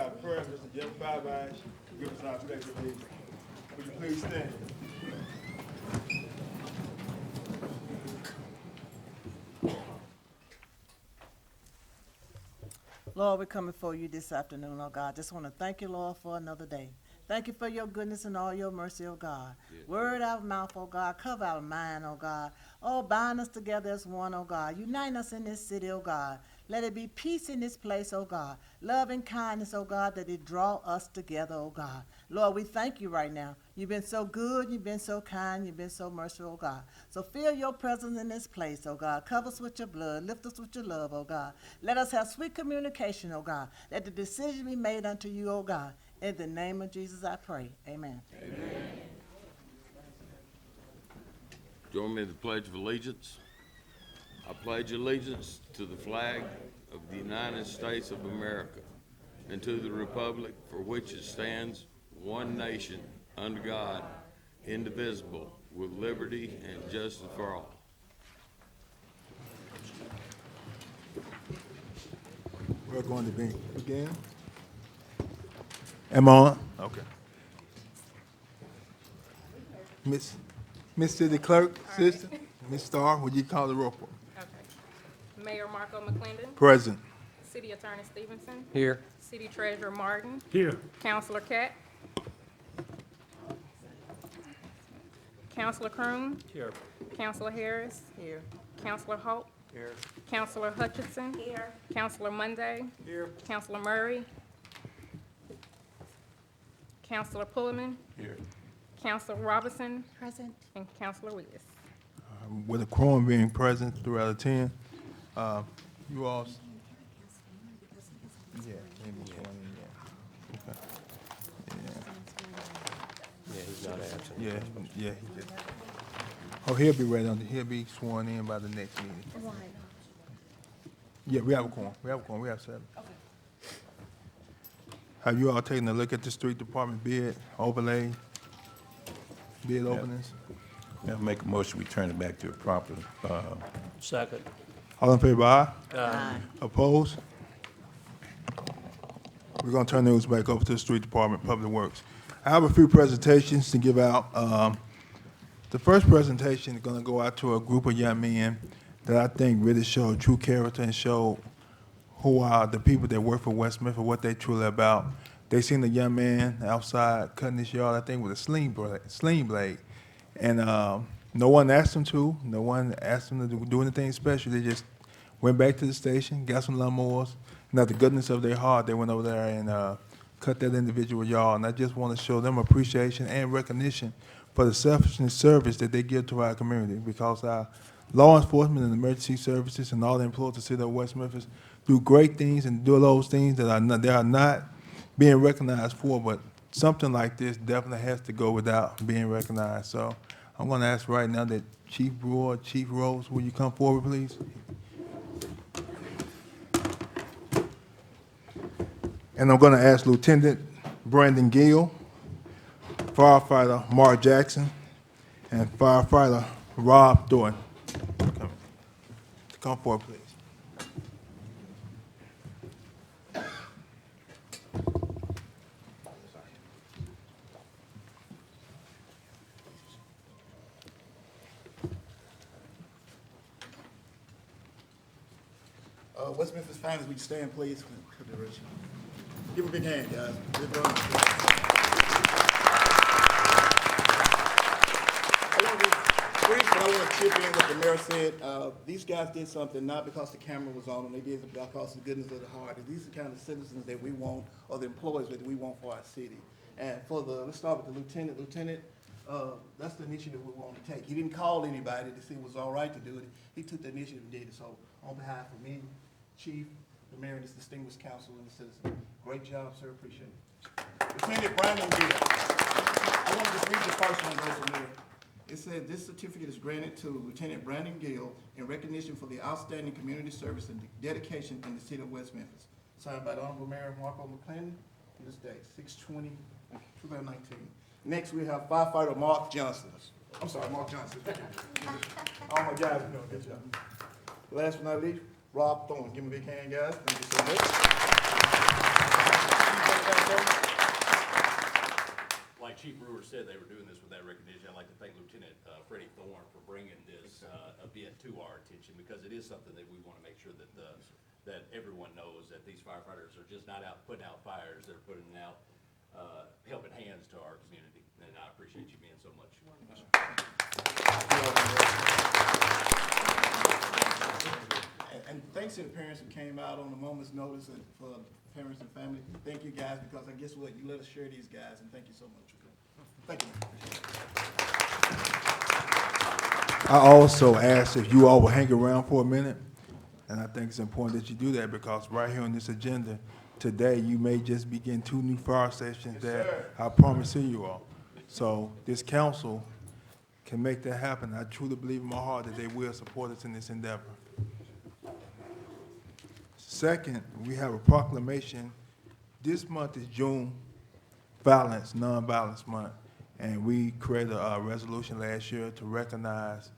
our prayer, Mr. Jeff Fairbanks, to give us our pledge of allegiance. Would you please stand? Lord, we come before you this afternoon, oh God. Just want to thank you, Lord, for another day. Thank you for your goodness and all your mercy, oh God. Yes. Word out of mouth, oh God. Cover our mind, oh God. Oh, bind us together as one, oh God. Unite us in this city, oh God. Let it be peace in this place, oh God. Love and kindness, oh God, that it draw us together, oh God. Lord, we thank you right now. You've been so good, you've been so kind, you've been so merciful, oh God. So feel your presence in this place, oh God. Cover us with your blood, lift us with your love, oh God. Let us have sweet communication, oh God. Let the decision be made unto you, oh God. In the name of Jesus I pray. Amen. Amen. Join me in the Pledge of Allegiance. I pledge allegiance to the flag of the United States of America and to the republic for which it stands, one nation, under God, indivisible, with liberty and justice for all. We're going to begin. Am I on? Okay. Miss City Clerk, Sister, Miss Starr, would you call the roll for me? Okay. Mayor Marco McClendon. Present. City Attorney Stevenson. Here. City Treasurer Martin. Here. Councilor Cat. Councilor Croom. Here. Councilor Harris. Here. Councilor Hope. Here. Councilor Hutchinson. Here. Councilor Monday. Here. Councilor Murray. Councilor Pullman. Here. Councilor Robinson. Present. And Councilor Willis. With a quorum being present, 3 out of 10, you all. Yeah, maybe one, yeah. Okay. Yeah, he's not absent. Yeah, yeah, he did. Oh, he'll be ready he'll be sworn in by the next meeting. Yeah, we have a quorum, we have 7. Have you all taken a look at the street department bid overlay, bid openings? I'll make a motion, we turn it back to a proper, Second. All in favor, aye? Aye. Opposed? We're gonna turn those back over to the street department, public works. I have a few presentations to give out. The first presentation is gonna go out to a group of young men that I think really show true character and show who are the people that work for West Memphis, what they truly about. They seen the young man outside cutting his yard, I think with a sling blade. And no one asked him to. No one asked him to do anything special. They just went back to the station, got some lawnmowers, and out the goodness of their heart, they went over there and cut that individual yard. And I just want to show them appreciation and recognition for the selfless service that they give to our community, because our law enforcement and emergency services and all the employees of the city of West Memphis do great things and do those things that they are not being recognized for, but something like this definitely has to go without being recognized. So I'm going to ask right now that Chief Brewer, Chief Rose, will you come forward, please? And I'm going to ask Lieutenant Brandon Gill, Firefighter Mark Jackson, and Firefighter Rob Thornton to come forward, please. West Memphis finest, would you stand, please? Give a big hand, guys. I want to chip in what the mayor said. These guys did something not because the camera was on them, they did it because of the goodness of the heart. And these are the kind of citizens that we want, or the employees that we want for our city. And let's start with the lieutenant. Lieutenant, that's the initiative we want to take. He didn't call anybody to see it was all right to do it. He took the initiative and did it. So on behalf of me, Chief, the mayor, and this distinguished council and the citizens, great job, sir. Appreciate it. Lieutenant Brandon Gill. I want to just read the first one, goes to mayor. It said, this certificate is granted to Lieutenant Brandon Gill in recognition for the outstanding community service and dedication in the city of West Memphis. Signed by the Honorable Mayor Marco McClendon on this day, 6/20/2019. Next, we have Firefighter Mark Johnson. I'm sorry, Mark Johnson. All my guys, good job. Last but not least, Rob Thornton. Give him a big hand, guys. Thank you so much. said they were doing this with that recognition. I'd like to thank Lieutenant Freddie Thorne for bringing this event to our attention, because it is something that we want to make sure that that everyone knows that these firefighters are just not out putting out fires; they're putting out helping hands to our community. And I appreciate you being so much. And thanks to the parents who came out on a moment's notice, and for parents and family. Thank you guys, because I guess what, you let us share these guys, and thank you so much. Thank you. I also asked if you all will hang around for a minute, and I think it's important that you do that, because right here on this agenda today, you may just begin 2 new fire stations that I promise you all. So this council can make that happen. I truly believe in my heart that they will support us in this endeavor. Second, we have a proclamation. This month is June Nonviolence Month, and we created a resolution last year to recognize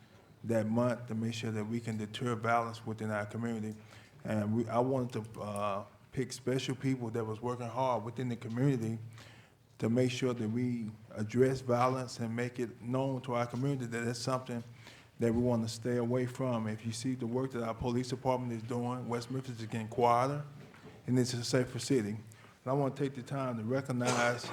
that month to make sure that we can deter violence within our community. And I wanted to pick special people that was working hard within the community to make sure that we address violence and make it known to our community that it's something that we want to stay away from. If you see the work that our police department is doing, West Memphis is getting quieter, and it's a safer city. And I want to take the time to recognize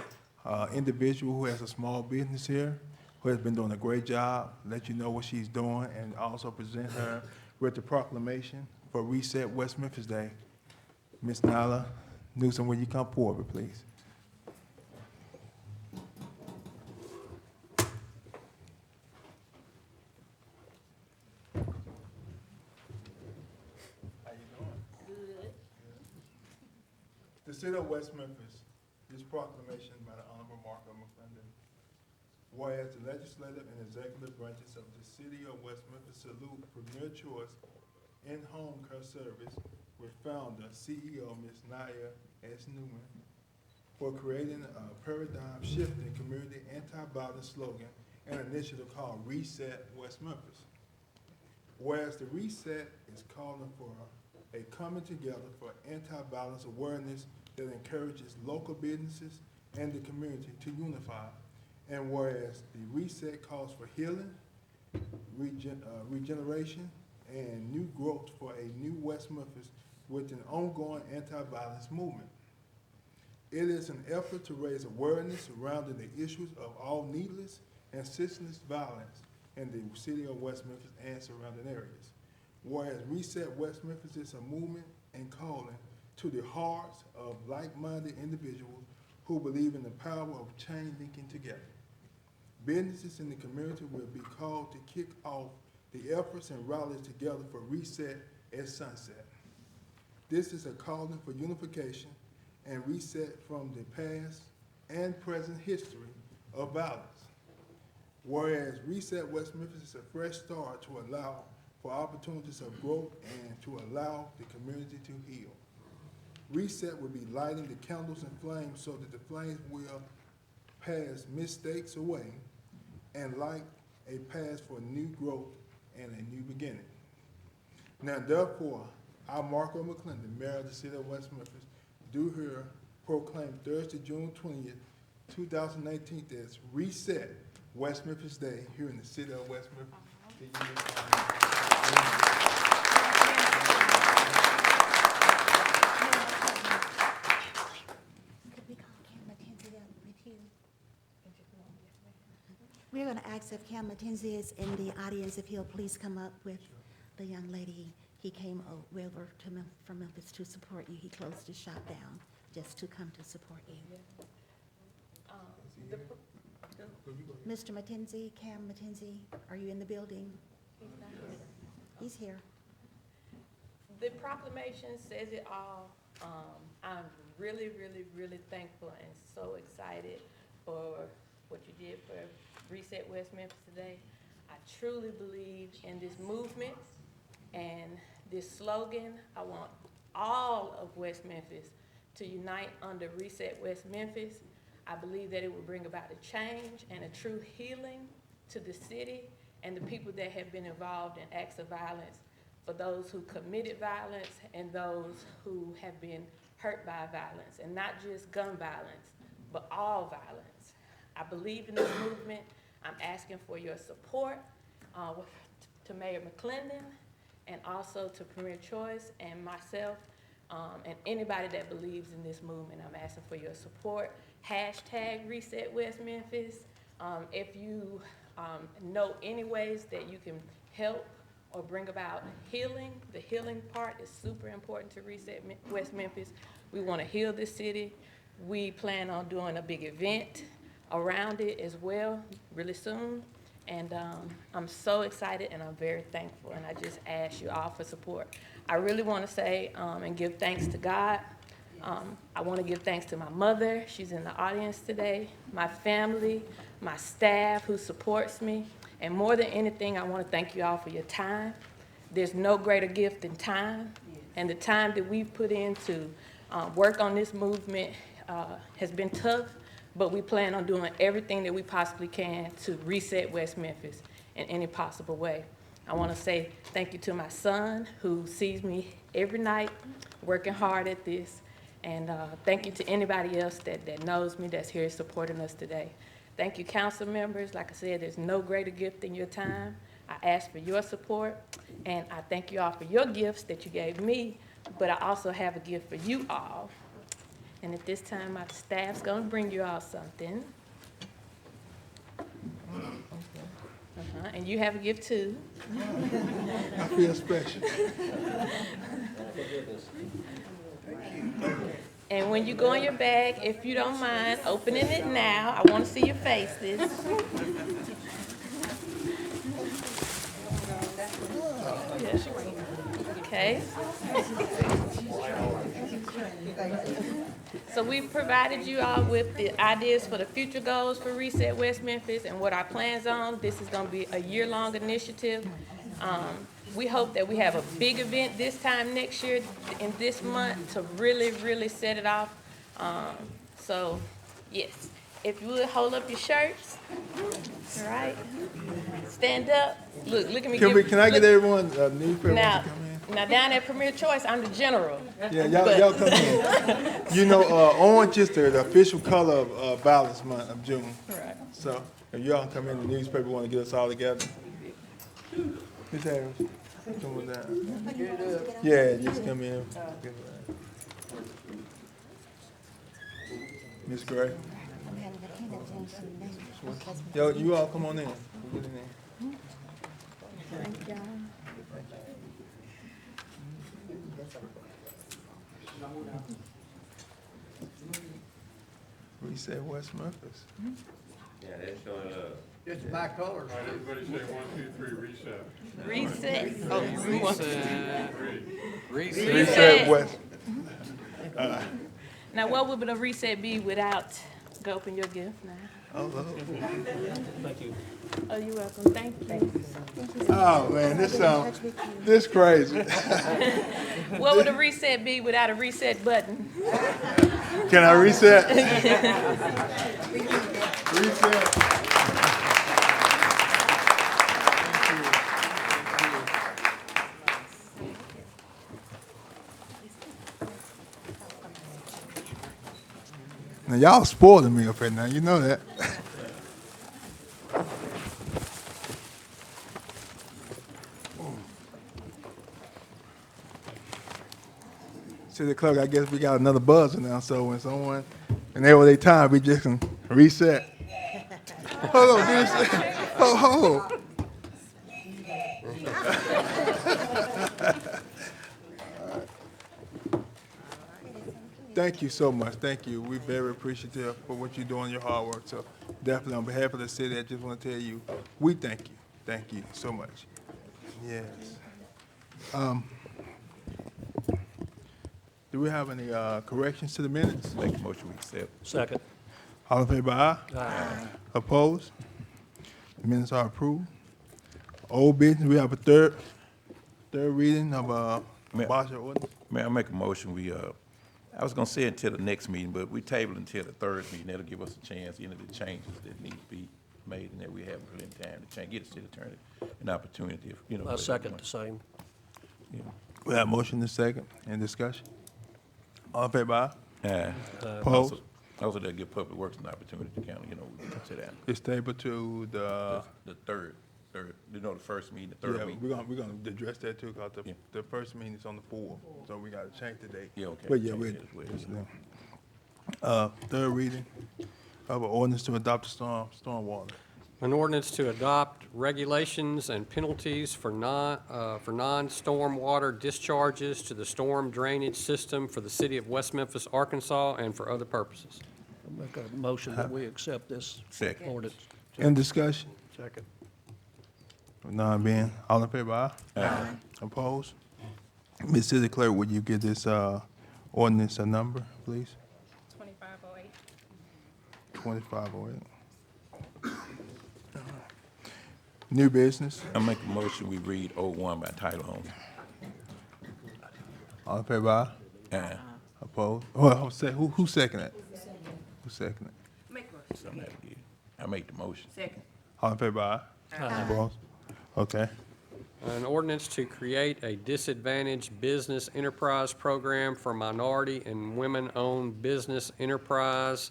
individual who has a small business here, who has been doing a great job, let you know what she's doing, and also present her with the proclamation for Reset West Memphis Day. Ms. Nyla Newsom, will you come forward, please? The City of West Memphis, this proclamation by the Honorable Marco McClendon. Whereas the legislative and executive branches of the City of West Memphis salute premier choice in home care service with founder, CEO, Ms. Naya S. Newman, for creating a paradigm shifting community anti-violence slogan and initiative called Reset West Memphis. Whereas the Reset is calling for a coming together for anti-violence awareness that encourages local businesses and the community to unify. And whereas the Reset calls for healing, regeneration, and new growth for a new West Memphis with an ongoing anti-violence movement. It is an effort to raise awareness surrounding the issues of all needless and senseless violence in the City of West Memphis and surrounding areas. Whereas Reset West Memphis is a movement and calling to the hearts of like-minded individuals who believe in the power of chain linking together. Businesses in the community will be called to kick off the efforts and rallies together for Reset at sunset. This is a calling for unification and reset from the past and present history of violence. Whereas Reset West Memphis is a fresh start to allow for opportunities of growth and to allow the community to heal. Reset will be lighting the candles and flames so that the flames will pass mistakes away and light a path for new growth and a new beginning. Now, therefore, I, Marco McClendon, Mayor of the City of West Memphis, do here proclaim Thursday, June 20th, 2019 as Reset West Memphis Day here in the City of West Memphis. We're going to ask if Cam Mackenzie is in the audience, if he'll please come up with the young lady. He came over from Memphis to support you. He closed his shop down just to come to support you. Mr. Mackenzie, Cam Mackenzie, are you in the building? He's here. The proclamation says it all. I'm really, really, really thankful and so excited for what you did for Reset West Memphis today. I truly believe in this movement and this slogan. I want all of West Memphis to unite under Reset West Memphis. I believe that it will bring about a change and a true healing to the city and the people that have been involved in acts of violence, for those who committed violence and those who have been hurt by violence, and not just gun violence, but all violence. I believe in this movement. I'm asking for your support to Mayor McClendon and also to Premier Choice and myself and anybody that believes in this movement. I'm asking for your support. Hashtag Reset West Memphis. If you know any ways that you can help or bring about healing, the healing part is super important to Reset West Memphis. We want to heal this city. We plan on doing a big event around it as well really soon. And I'm so excited and I'm very thankful. And I just ask you all for support. I really want to say and give thanks to God. I want to give thanks to my mother. She's in the audience today. My family, my staff who supports me. And more than anything, I want to thank you all for your time. There's no greater gift than time. And the time that we've put in to work on this movement has been tough, but we plan on doing everything that we possibly can to reset West Memphis in any possible way. I want to say thank you to my son who sees me every night working hard at this. And thank you to anybody else that knows me, that's here supporting us today. Thank you, council members. Like I said, there's no greater gift than your time. I ask for your support, and I thank you all for your gifts that you gave me, but I also have a gift for you all. And at this time, my staff's gonna bring you all something. And you have a gift too. I feel special. And when you go in your bag, if you don't mind opening it now, I want to see your faces. Okay. So we've provided you all with the ideas for the future goals for Reset West Memphis and what our plans on. This is going to be a year-long initiative. We hope that we have a big event this time next year in this month to really, really set it off. So, yes, if you would hold up your shirts, all right? Stand up. Look at me. Can I get everyone a newspaper Now, to come in? now down at Premier Choice, I'm the general. Yeah, y'all come in. You know, orange is the official color of Violence Month of June. Right. So if y'all come in, the newspaper want to get us all together. Ms. Harris, come on down. Yeah, just come in. Ms. Gray. Yo, you all come on in. Get in there. Reset West Memphis. Yeah, that's showing love. It's my colors. Everybody say 1, 2, 3, reset. Reset. Oh, we want Reset West. Now, what would the reset be without, go open your gift now. Oh, Thank you. Oh, you're welcome. Thank you. oh man, this crazy. What would a reset be without a reset button? Can I reset? Reset. Now y'all spoiling me up here now, you know that. City clerk, I guess we got another buzzer now, so when someone, and they were their time, we just can reset. Hold on, reset. Hold on. Thank you so much. Thank you. We're very appreciative for what you're doing, your hard work. So definitely on behalf of the city, I just want to tell you, we thank you. Thank you so much. Yes. Do we have any corrections to the minutes? Make a motion, we accept. Second. All in favor, aye? Aye. Opposed? The minutes are approved. Old business, we have a third reading of Basha ordinance. May I make a motion, I was gonna say until the next meeting, but we table until the third meeting. That'll give us a chance, the changes that need to be made and that we have plenty of time to change, get the city attorney an opportunity, I second the same. We have motion and second. Any discussion? All in favor, aye? Aye. Opposed? Also, they'll give Public Works an opportunity to kind of, we can sit down. It's tabled to the, The third, the first meeting, the yeah, third meeting. we're gonna address that too, cause Yeah. the first meeting is on the 4th, so we gotta change the date. Yeah, okay. But yeah, Change we're, it as well. third reading of an ordinance to adopt the stormwater. An ordinance to adopt regulations and penalties for non-stormwater discharges to the storm drainage system for the city of West Memphis, Arkansas, and for other purposes. I'll make a motion that we accept this Second. ordinance. In discussion? Second. None being, all in favor, aye? Aye. Opposed? Ms. City Clerk, would you give this, ordinance a number, please? 2508. 2508. New business, I make a motion, we read 01 by title only. all in favor, aye? Aye. Opposed? Who seconded it? Who seconded it? Something like that. I make the motion. All in favor, aye? Opposed? Okay. An ordinance to create a disadvantaged business enterprise program for minority and women-owned business enterprise,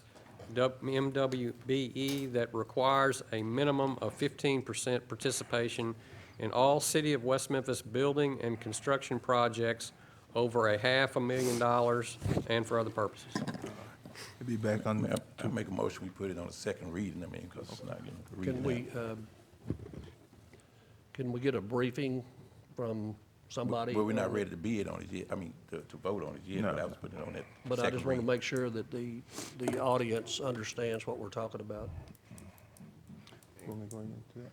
MWBE, that requires a minimum of 15% participation in all City of West Memphis building and construction projects over $500,000 and for other purposes. We'll be back on, I make a motion, we put it on a second reading, because it's not getting read. Can we get a briefing from somebody? Well, we're not ready to bid on it yet, to vote on it yet, No. but I was putting it on that But I second just want to reading. make sure that the audience understands what we're talking about. want me to go into that?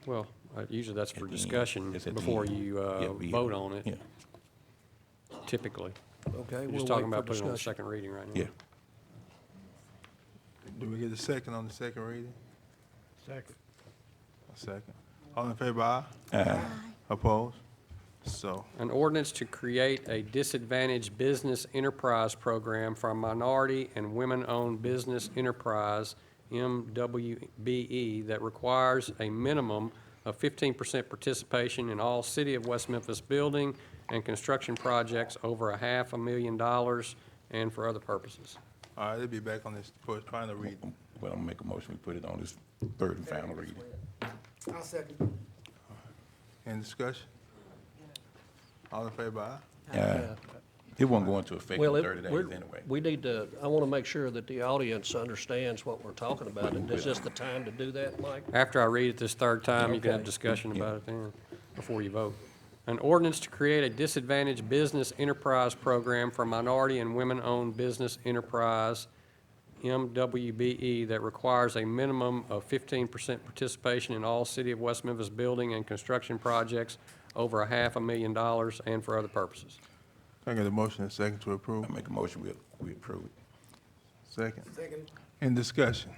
Well, usually that's for At the end. discussion It's at the before end. you Yeah, we- vote on Yeah, it, typically. Okay, You're we'll just wait talking for about putting it on the discussion. second reading right now. yeah. Do we get a second on the second reading? Second. A second. All in favor, aye? Aye. Opposed? So, An ordinance to create a disadvantaged business enterprise program for a minority and women-owned business enterprise, MWBE, that requires a minimum of 15% participation in all City of West Memphis building and construction projects over $500,000 and for other purposes. all right, they'll be back on this first final reading. Well, I'm gonna make a motion, we put it on this third and final reading. I'll second. Any discussion? All in favor, aye? Yeah. It won't go into effect Well, in 30 days we're- anyway. we need to, I want to make sure that the audience understands what we're talking about. And is this the time to do that, Mike? After I read it this third time, you can have Okay. discussion about it then, before you vote. An ordinance to create a disadvantaged business enterprise program for minority and women-owned business enterprise, MWBE, that requires a minimum of 15% participation in all City of West Memphis building and construction projects over $500,000 and for other purposes. Can I get a motion and a second to approve? I make a motion, we approve it. Second. Second. In discussion?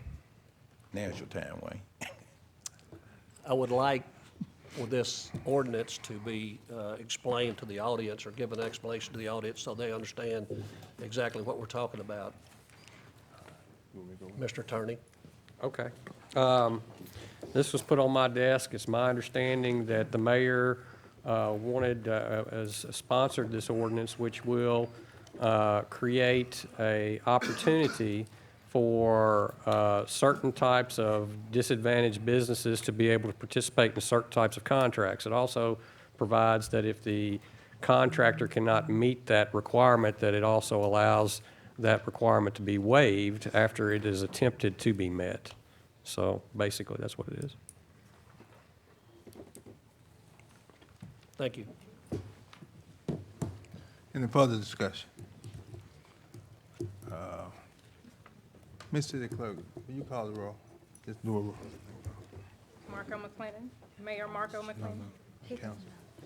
Now it's your time, Wayne. I would like for this ordinance to be explained to the audience or give an explanation to the audience so they understand exactly what we're talking about. Mr. Attorney? Okay. This was put on my desk. It's my understanding that the mayor sponsored this ordinance, which will create a opportunity for certain types of disadvantaged businesses to be able to participate in certain types of contracts. It also provides that if the contractor cannot meet that requirement, that it also allows that requirement to be waived after it is attempted to be met. So basically, that's what it is. Thank you. Any further discussion? Ms. City Clerk, will you call the roll? Just do a roll. Marco McClendon, Mayor Marco McClendon. Council.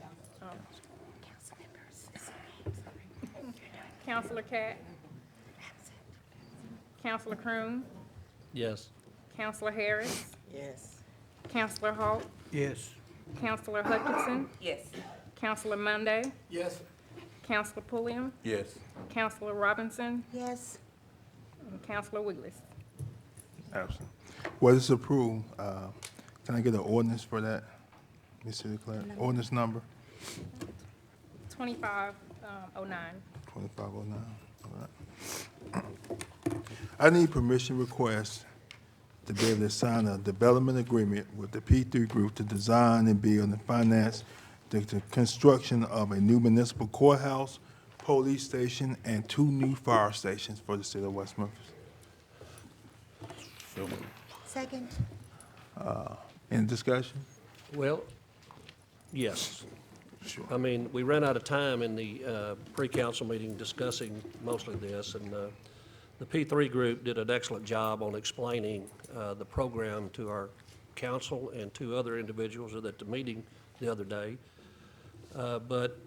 Council members. Councilor Cat. Councilor Croom. Yes. Councilor Harris. Yes. Councilor Holt. Yes. Councilor Hutchinson. Yes. Councilor Monday. Yes. Councilor Pulliam. Yes. Councilor Robinson. Yes, And Councilor Willis. Absent. Well, it's approved. Can I get an ordinance for that, Ms. City Clerk? Ordinance number? 2509. 2509. All right. I need permission request to be able to sign a development agreement with the P3 group to design and build and finance the construction of a new municipal courthouse, police station, and 2 new fire stations for the city of West Memphis. So moved. Second. Any discussion? Well, yes. Sure. I mean, we ran out of time in the pre-council meeting discussing mostly this, and the P3 group did an excellent job on explaining the program to our council and to other individuals at the meeting the other day. But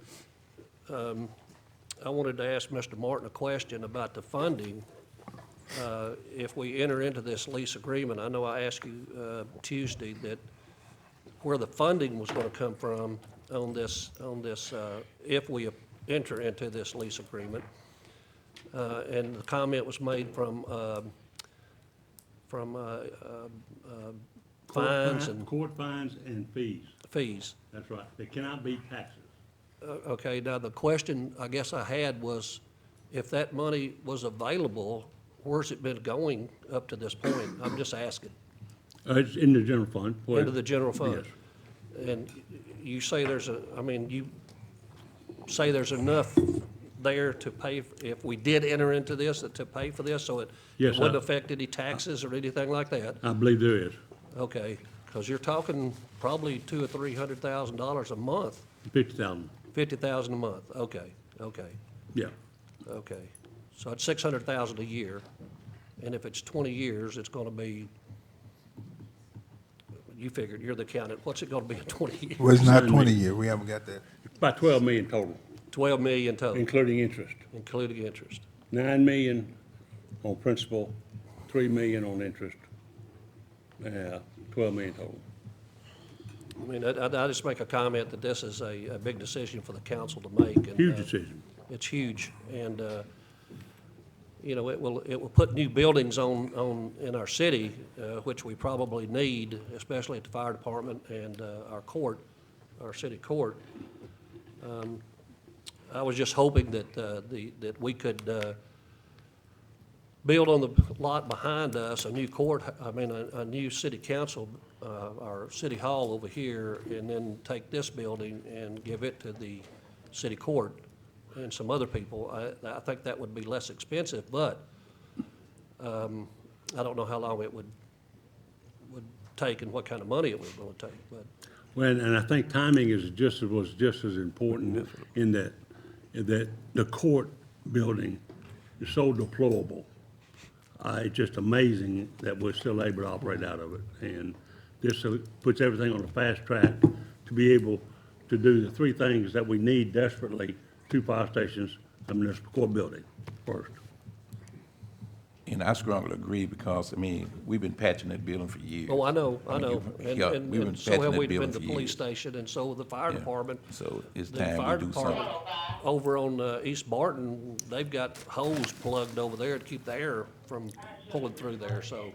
I wanted to ask Mr. Martin a question about the funding. If we enter into this lease agreement, I know I asked you Tuesday that where the funding was going to come from on this, if we enter into this lease agreement. And the comment was made from fines and Court fines and fees. fees. That's right. They cannot be taxes. Okay, now the question I guess I had was, if that money was available, where's it been going up to this point? I'm just asking. It's in the general fund. Into the general fund? Yes. And you say you say there's enough there to pay, if we did enter into this, to pay for this, so it Yes, wouldn't I- affect any taxes or anything like that? I believe there is. Okay, because you're talking probably $200,000 or $300,000 a month, 50,000. 50,000 a month, okay, Yeah. okay. So it's 600,000 a year, and if it's 20 years, it's gonna be, you figured, you're the accountant, what's it gonna be in 20 years? Well, it's not 20 years, we haven't got that. About 12 million total, 12 million total, including interest. including interest. 9 million on principal, 3 million on interest. 12 million total. I mean, I just make a comment that this is a big decision for the council to make. And, Huge decision. It's huge, and, you know, it will put new buildings in our city, which we probably need, especially at the fire department and our city court. I was just hoping that, that we could build on the lot behind us, a new city council, our city hall over here, and then take this building and give it to the city court and some other people. I think that would be less expensive, but I don't know how long it would take and what kind of money it was going to take, but. Well, and I think timing was just as important in that the court building is so deplorable. It's just amazing that we're still able to operate out of it. And this puts everything on a fast track to be able to do the 3 things that we need desperately: 2 fire stations, a municipal court building first. And I strongly agree because, I mean, we've been patching that building for years. Oh, I know. Yeah, we've been And so have patching we that been building the for police years. station, and so the fire Yeah. department. So it's The time fire to do something. department over on East Barton, they've got hose plugged over there to keep the air from pulling through there, so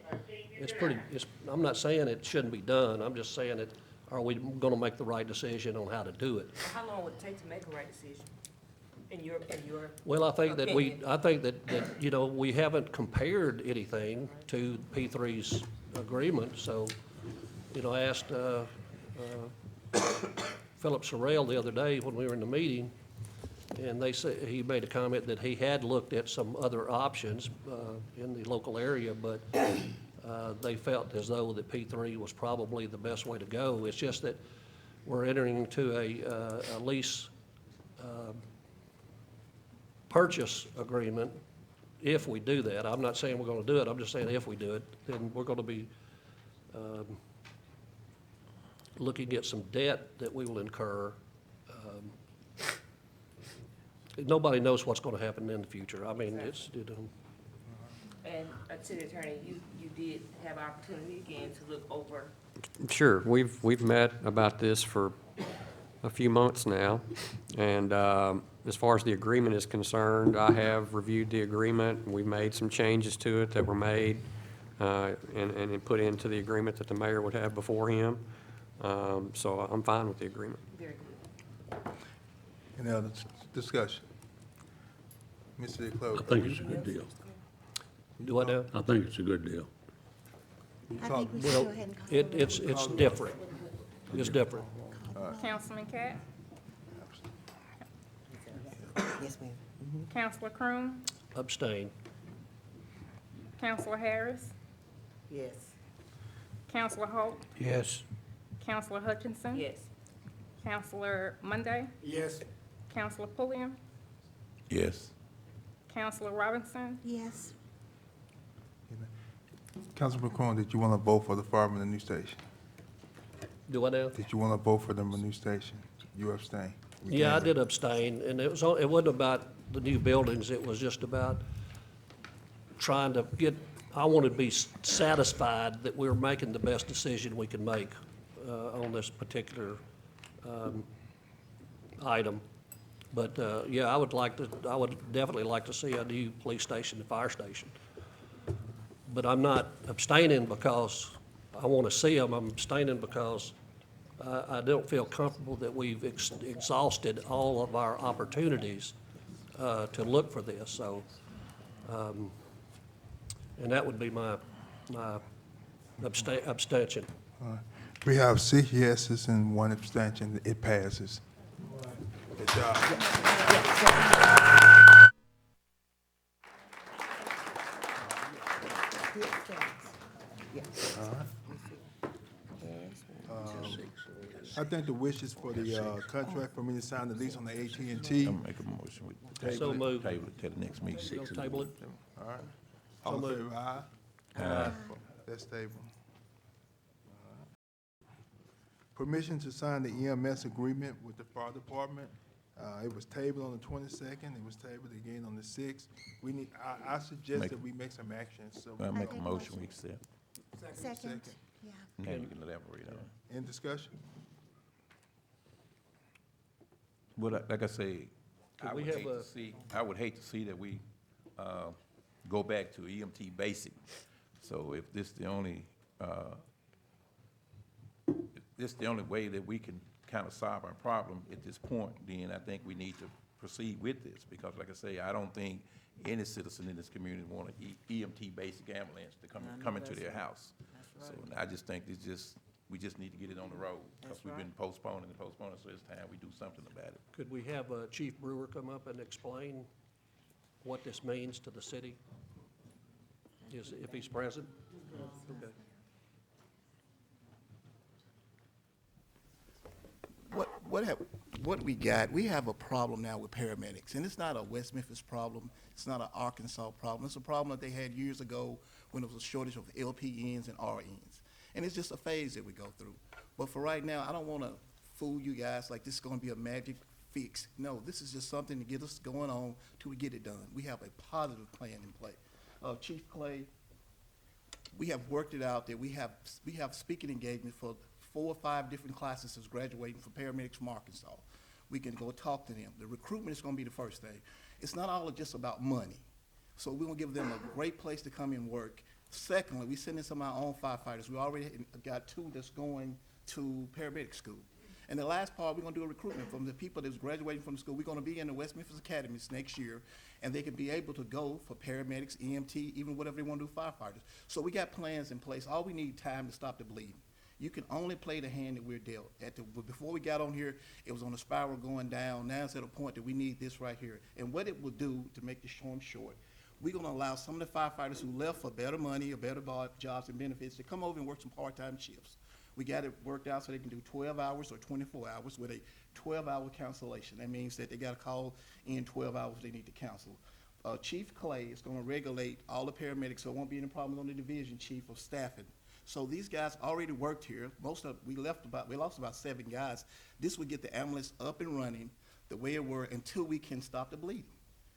I'm not saying it shouldn't be done, I'm just saying it, are we gonna make the right decision on how to do it? How long would it take to make a right decision? In your Well, I think that opinion? you know, we haven't compared anything to P3's agreement, so, you know, I asked, Philip Sorrell the other day when we were in the meeting, and they said, he made a comment that he had looked at some other options, in the local area, but, they felt as though that P3 was probably the best way to go. It's just that we're entering into a lease, purchase agreement. If we do that, I'm not saying we're gonna do it, I'm just saying if we do it, then we're gonna be, looking at some debt that we will incur. Nobody knows what's gonna happen in the future. I mean, And, City Attorney, you did have opportunity again to look over. Sure, we've met about this for a few months now, and as far as the agreement is concerned, I have reviewed the agreement. We made some changes to it that were made and put into the agreement that the mayor would have before him. So I'm fine with the agreement. Very good. Any other discussion? Mr. I Clerk. think it's a good deal. Do I know? I think it's a good deal. I think we should Well, go ahead and call the roll. it's different. It's different. Councilman Cat, Yes, ma'am. Councilor Croom, Abstain. Councilor Harris, Yes. Councilor Holt, Yes. Councilor Hutchinson. Yes. Councilor Monday, Yes. Councilor Pulliam, Yes. Councilor Robinson, Yes, Councilman McCrone, did you want to vote for the fireman in the new station? Do I know? Did you want to vote for them in the new station? You abstain? We Yeah, I can't- did abstain, and it wasn't about the new buildings, it was just about trying to I wanted to be satisfied that we were making the best decision we can make on this particular item. But, yeah, I would definitely like to see a new police station and fire station. But I'm not abstaining because I want to see them, I'm abstaining because I don't feel comfortable that we've exhausted all of our opportunities to look for this, so, and that would be my abstention. We have 6 yeses and 1 abstention. It passes. Good job. I think the wish is for the contract for me to sign the lease on the AT&T. I'm make a motion with table So it, moved. table it till the next meeting. Don't table it? All right. All in moved. favor, aye? Aye. That's table. Permission to sign the EMS agreement with the fire department. It was tabled on the 22nd. It was tabled again on the 6th. I suggest Make- that we make some action, so. I make a Okay, motion, we accept. second, yeah. Now you can elaborate on it. In discussion? Well, like I say, I Could we would have hate to see that we go back to EMT basic. So if this the only way that we can kind of solve our problem at this point, then I think we need to proceed with this. Because like I say, I don't think any citizen in this community want an EMT basic ambulance to come into their house. So I just think we just need to get it on the road. Because we've been postponing, so it's time we do something about it. Could we have Chief Brewer come up and explain what this means to the city? If he's present? Okay. What we got, we have a problem now with paramedics, and it's not a West Memphis problem, it's not an Arkansas problem, it's a problem that they had years ago when there was a shortage of LPNs and RNs. And it's just a phase that we go through. But for right now, I don't wanna fool you guys like this is gonna be a magic fix. No, this is just something to get us going on till we get it done. We have a positive plan in play. Chief Clay, we have worked it out that we have speaking engagements for 4 or 5 different classes that's graduating for paramedics from Arkansas. We can go talk to them. The recruitment is gonna be the first thing. It's not all just about money. So we're gonna give them a great place to come and work. Secondly, we send in some of our own firefighters. We already got 2 that's going to paramedic school. And the last part, we're gonna do a recruitment from the people that's graduating from the school. We're gonna be in the West Memphis Academies next year, and they can be able to go for paramedics, EMT, even whatever they wanna do, firefighters. So we got plans in place. All we need time to stop the bleeding. You can only play the hand that we're dealt. Before we got on here, it was on a spiral going down. Now it's at a point that we need this right here. And what it will do, to make this short, we're gonna allow some of the firefighters who left for better money or better jobs and benefits to come over and work some part-time shifts. We got it worked out so they can do 12 hours or 24 hours with a 12-hour cancellation. That means that they gotta call in 12 hours they need to cancel. Chief Clay is gonna regulate all the paramedics, so it won't be any problems on the division chief of staffing. So these guys already worked here. We lost about 7 guys. This would get the ambulance up and running the way it were until we can stop the bleeding.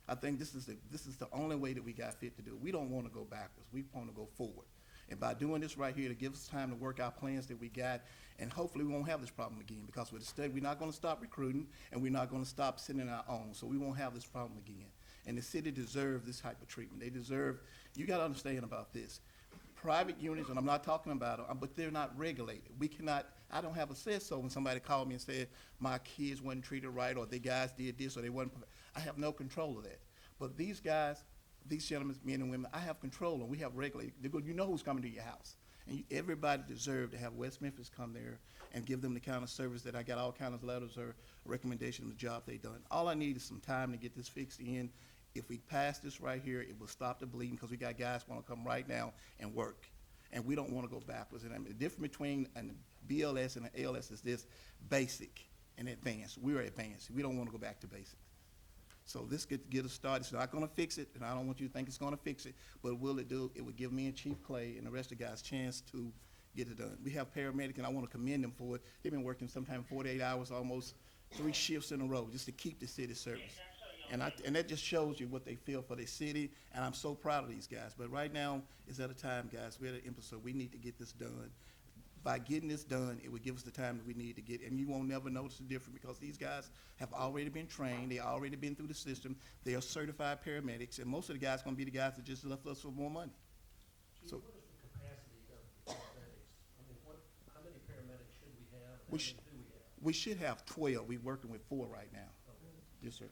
I think this is the only way that we got fit to do it. We don't want to go backwards. We want to go forward. And by doing this right here, it gives us time to work out plans that we got, and hopefully we won't have this problem again, because with the state, we're not going to stop recruiting, and we're not going to stop sending our own, so we won't have this problem again. And the city deserves this type of treatment. You got to understand about this. Private units, and I'm not talking about them, but they're not regulated. I don't have a say-so when somebody called me and said, my kids weren't treated right, or the guys did this, or they wasn't. I have no control of that. But these guys, these gentlemen, men and women, I have control, and we have regulated, you know who's coming to your house. And everybody deserves to have West Memphis come there and give them the kind of service that I got all kinds of letters or recommendations of the job they done. All I need is some time to get this fixed in. If we pass this right here, it will stop the bleeding, because we got guys want to come right now and work. And we don't want to go backwards. And I mean, the difference between a BLS and an ALS is this: basic and advanced. We're advanced. We don't want to go back to basic. So this could get us started. It's not gonna fix it, and I don't want you to think it's gonna fix it, but will it do? It would give me and Chief Clay and the rest of the guys a chance to get it done. We have paramedics, and I wanna commend them for it. They've been working sometimes 48 hours, almost 3 shifts in a row, just to keep the city service. And that just shows you what they feel for their city, and I'm so proud of these guys. But right now is at a time, guys, we're at an impasse, so we need to get this done. By getting this done, it would give us the time that we need to get, and you won't never notice the difference, because these guys have already been trained, they already been through the system, they are certified paramedics, and most of the guys gonna be the guys that just left us for more money. So, What is the capacity of paramedics? I mean, how many paramedics should we have, and how We many sh- do we have? we should have 12, we're working with 4 right now. Yes, sir.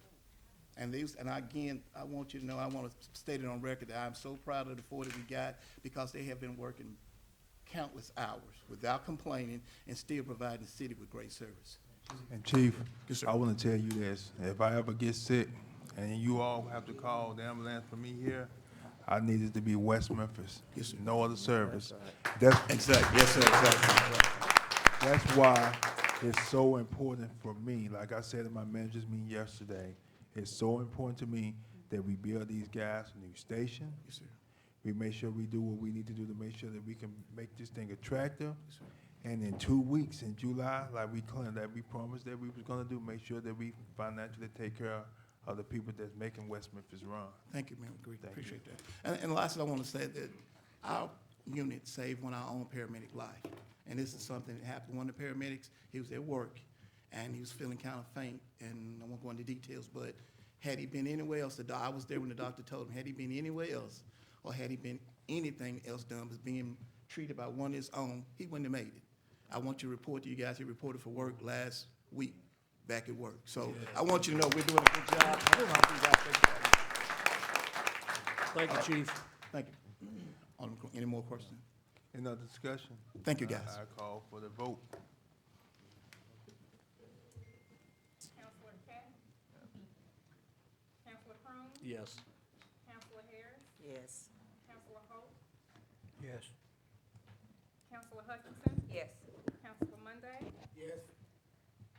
And again, I want you to know, I wanna state it on record that I'm so proud of the 4 that we got, because they have been working countless hours without complaining and still providing the city with great service. And Chief, Yes, sir. I want to tell you this, if I ever get sick and you all have to call the ambulance for me here, I need it to be West Memphis. Yes, sir. No other service. That's Exactly, yes, sir, exactly. That's why it's so important for me, like I said in my managers meeting yesterday, it's so important to me that we build these guys a new station. Yes, sir. We make sure we do what we need to do to make sure that we can make this thing attractive. And in 2 weeks, in July, like we claimed, that we promised that we was gonna do, make sure that we financially take care of the people that's making West Memphis run. Thank you, man, great, Thank you. appreciate that. And lastly, I want to say that our unit saved one of our own paramedic life. And this is something that happened, one of the paramedics, he was at work, and he was feeling kind of faint, and I won't go into details, but had he been anywhere else, I was there when the doctor told him, had he been anywhere else, or had he been anything else done was being treated by one of his own, he wouldn't have made it. I want you to report to you guys, he reported for work last week, back at work. So I want you to know we're doing a good job. Thank you, Chief. Thank you. Any more questions? Any other discussion? Thank you, guys. I call for the vote. Counselor Cat? Counselor Crum? Yes. Counselor Harris? Yes. Counselor Holt? Yes. Counselor Hutchinson? Yes. Counselor Monday? Yes.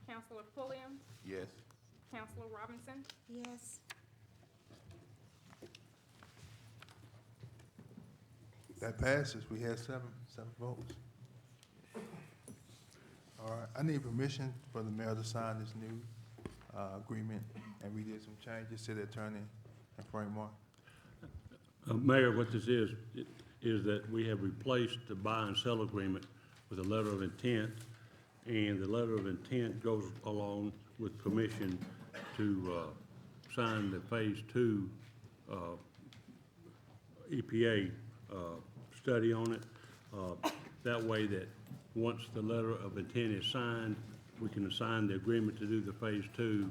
Counselor Pulliam? Yes. Counselor Robinson? Yes. That passes. We had seven votes. All right, I need permission for the mayor to sign this new agreement, and we did some changes, city attorney and Frank Martin. Mayor, what this is that we have replaced the buy and sell agreement with a letter of intent, and the letter of intent goes along with permission to sign the Phase 2 EPA study on it. That way that once the letter of intent is signed, we can assign the agreement to do the Phase 2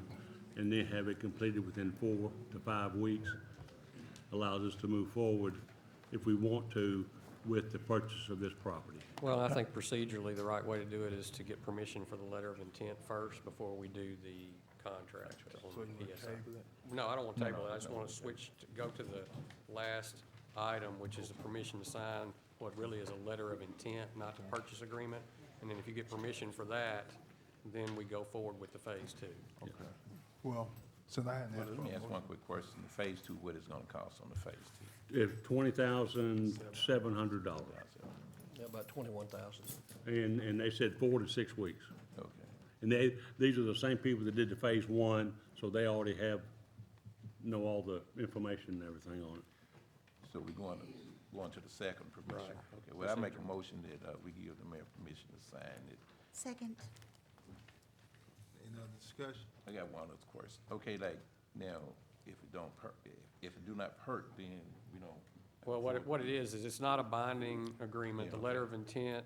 and then have it completed within 4 to 5 weeks. Allows us to move forward if we want to with the purchase of this property. Well, I think procedurally, the right way to do it is to get permission for the letter of intent first before we do the contract on the PSI. No, I don't want to table it. I just want to switch, go to the last item, which is a permission to sign what really is a letter of intent, not the purchase agreement. And then if you get permission for that, then we go forward with the Phase 2. Okay. Well, since I hadn't Well, had let me ask it. one quick question. The Phase 2, what is gonna cost on the Phase 2? It's $20,700. Yeah, about 21,000. And they said 4 to 6 weeks. Okay. And these are the same people that did the Phase 1, so they already know all the information and everything on it. So we're going to the second permission. Right. Okay, well, I make a motion that we give the mayor permission to sign it. Second. Any other discussion? I got one other question. Okay, like, now, if it do not hurt, then we don't. Well, what it is it's not a binding agreement. The Yeah, letter of intent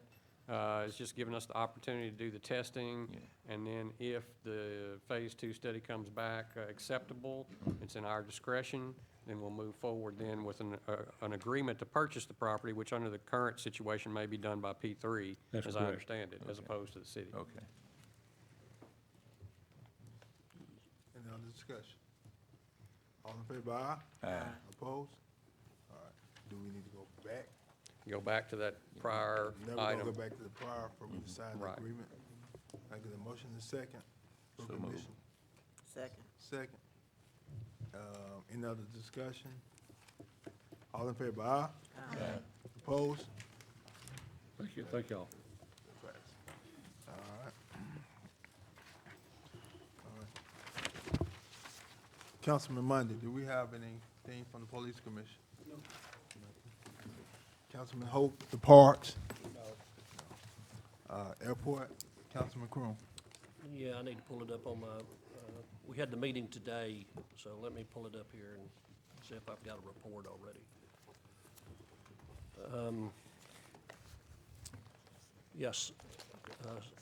is just giving us the opportunity to do the testing. Yeah. And then if the Phase 2 study comes back acceptable, it's in our discretion, then we'll move forward then with an agreement to purchase the property, which under the current situation may be done by P3, That's as I correct. understand it, as Okay. opposed to the city. Okay. Any other discussion? All in favor, aye? Aye. Opposed? All right. Do we need to go back? Go back to that prior Never gonna item. go back to the prior for we to sign the Right. agreement. I get a motion and a second. for So moved. permission. Second. Second. Any other discussion? All in favor, aye? Aye. Opposed? Thank you, thank y'all. All right. All right. Councilman Monday, do we have anything from the police commission? No. Councilman Hope, the parks? Airport, Councilman Croom. Yeah, I need to pull it up on my, we had the meeting today, so let me pull it up here and see if I've got a report already. Yes,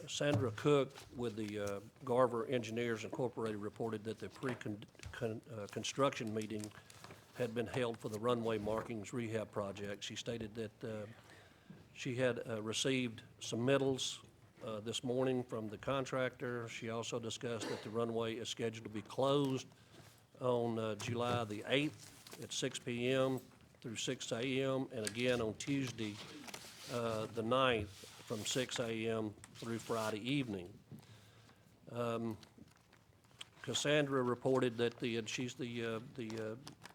Sandra Cook with the Garver Engineers Incorporated reported that the construction meeting had been held for the runway markings rehab project. She stated that she had received submittals this morning from the contractor. She also discussed that the runway is scheduled to be closed on July the 8th at 6 p.m. through 6 a.m., and again on Tuesday, the 9th, from 6 a.m. through Friday evening. Cassandra reported that she's the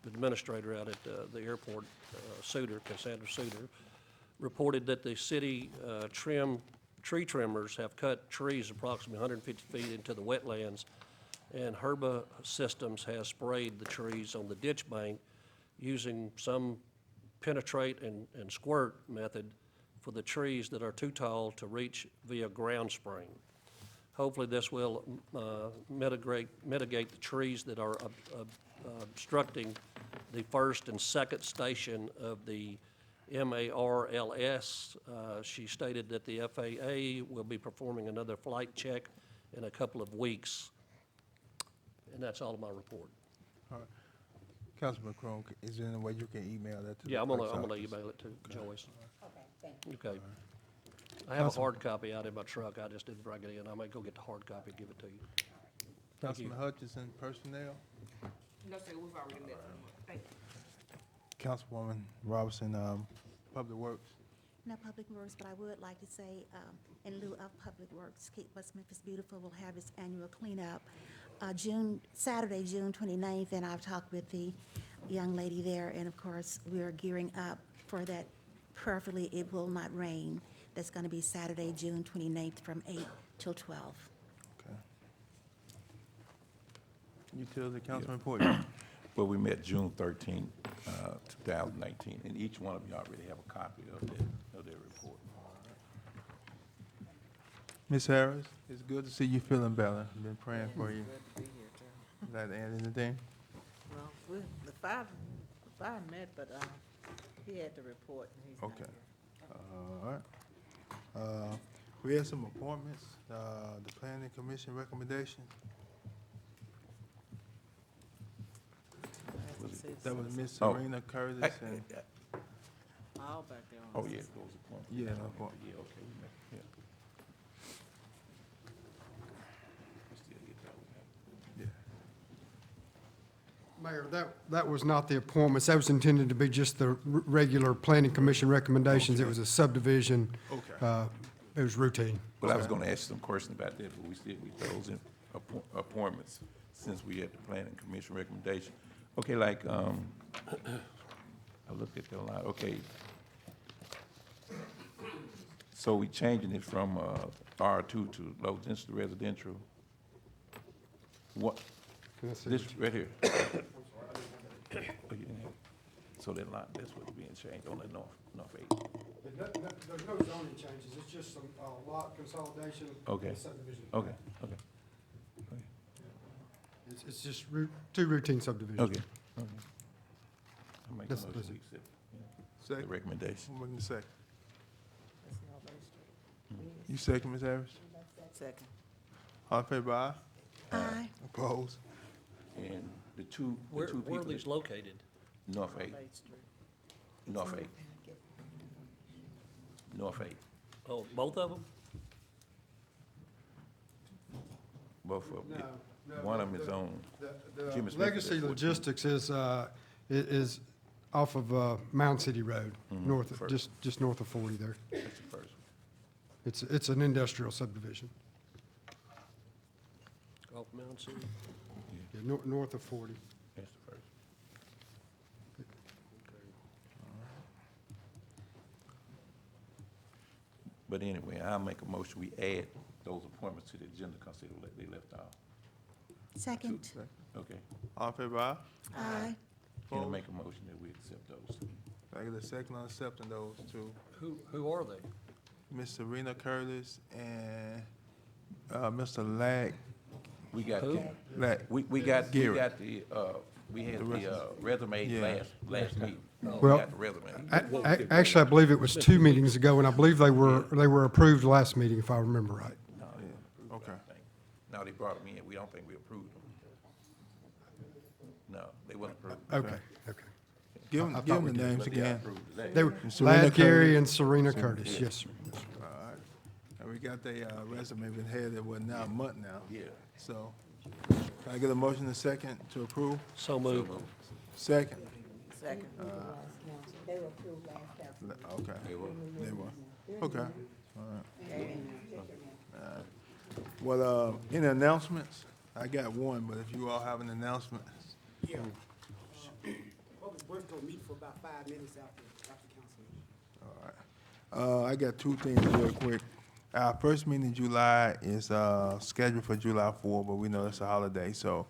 administrator out at the airport, Cassandra Suter, reported that the city tree trimmers have cut trees approximately 150 feet into the wetlands, and Herba Systems has sprayed the trees on the ditch bank using some penetrate and squirt method for the trees that are too tall to reach via ground spraying. Hopefully, this will mitigate the trees that are obstructing the first and second station of the MARLS. She stated that the FAA will be performing another flight check in a couple of weeks. And that's all of my report. All right. Councilman Croom, is there any way you can email that to the Yeah, I'm clerk's gonna office? email it to Joyce. Okay, thank you. Okay. I have a hard copy out in my truck. I just didn't bring it in. I might go get the hard copy and give it to you. Councilman Hutchinson, personnel? No, sir, we've already met. Thank you. Councilwoman Robinson, Public Works? No public works, but I would like to say, in lieu of public works, Keep West Memphis Beautiful will have its annual cleanup Saturday, June 29th, and I've talked with the young lady there, and of course, we are gearing up for that. Prayerfully, it will not rain. That's going to be Saturday, June 29th, from 8 till 12. Okay. Utility, Councilman Porter? Well, we met June 13, 2019, and each one of you already have a copy of their report. Ms. Harris, it's good to see you feeling better. I've been praying for you. Glad to be here, too. Would like to add anything? Well, the fire met, but he had to report, and he's not Okay. here. All right. We have some appointments, the planning commission recommendations. That was Ms. Oh. Serena Curtis and, All back there on. Oh, yeah, those appointments. yeah, no appointment. Yeah, okay, we met, yeah. We still get that one. Yeah. Mayor, that was not the appointments. That was intended to be just the regular planning commission recommendations. It was a subdivision. Okay. It was routine. Well, I was gonna ask some questions about that, but we still, we those in appointments, since we had the planning commission recommendation. Okay, like, I looked at that a lot, okay. So we changing it from, R2 to low density residential. What, Can I see this what right here? Oh, you didn't have- So that lot, that's what's being changed on the north 8. There's no zoning changes. It's just some lot consolidation. Okay. and subdivision. Okay, okay. It's just two routine subdivisions. Okay, okay. I make a That's- motion that's to it. accept the Second. recommendation. Who making the second? That's Northern Street. You second, Ms. Harris? Second. All in favor, aye? Aye. Opposed? And the two Where people. are these located? North 8. North 8. North 8. Oh, both of them? Both of them. One of them is on Jimmy Smith. Legacy Logistics is off of Mound City Road, north, just north of 40 there. That's the first one. It's an industrial subdivision, Off Mound City? yeah, north of 40. That's the first. But anyway, I'll make a motion, we add those appointments to the agenda because they left out. Second. Okay. All in favor, aye? Aye. Can I make a motion that we accept those? Can I get a second on accepting those two? Who are they? Miss Serena Curtis and, Mr. Lag, We got, Who? we got the, we had The the resume Yeah. last meeting. We Well, got the resume. Actually, I believe it was 2 meetings ago, and I believe they were approved last meeting, if I remember right. No, they weren't approved, I Okay. don't think. No, they brought them in, we don't think we approved them. No, they weren't approved. Okay, okay. give I them thought we the did, names But they are again. approved today. They were Serena Lad Gary Curtis. and Serena Curtis, yes, sir. All right. And we got the resume been had it was now a month now. Yeah. So, can I get a motion and second to approve? So moved. Second? Second. Okay. They were. They were. Okay. All right. All right. Well, any announcements? I got one, but if you all have an announcement. Yeah. Public Works gonna meet for about 5 minutes after council meeting. All right. I got two things real quick. Our first meeting in July is scheduled for July 4, but we know it's a holiday, so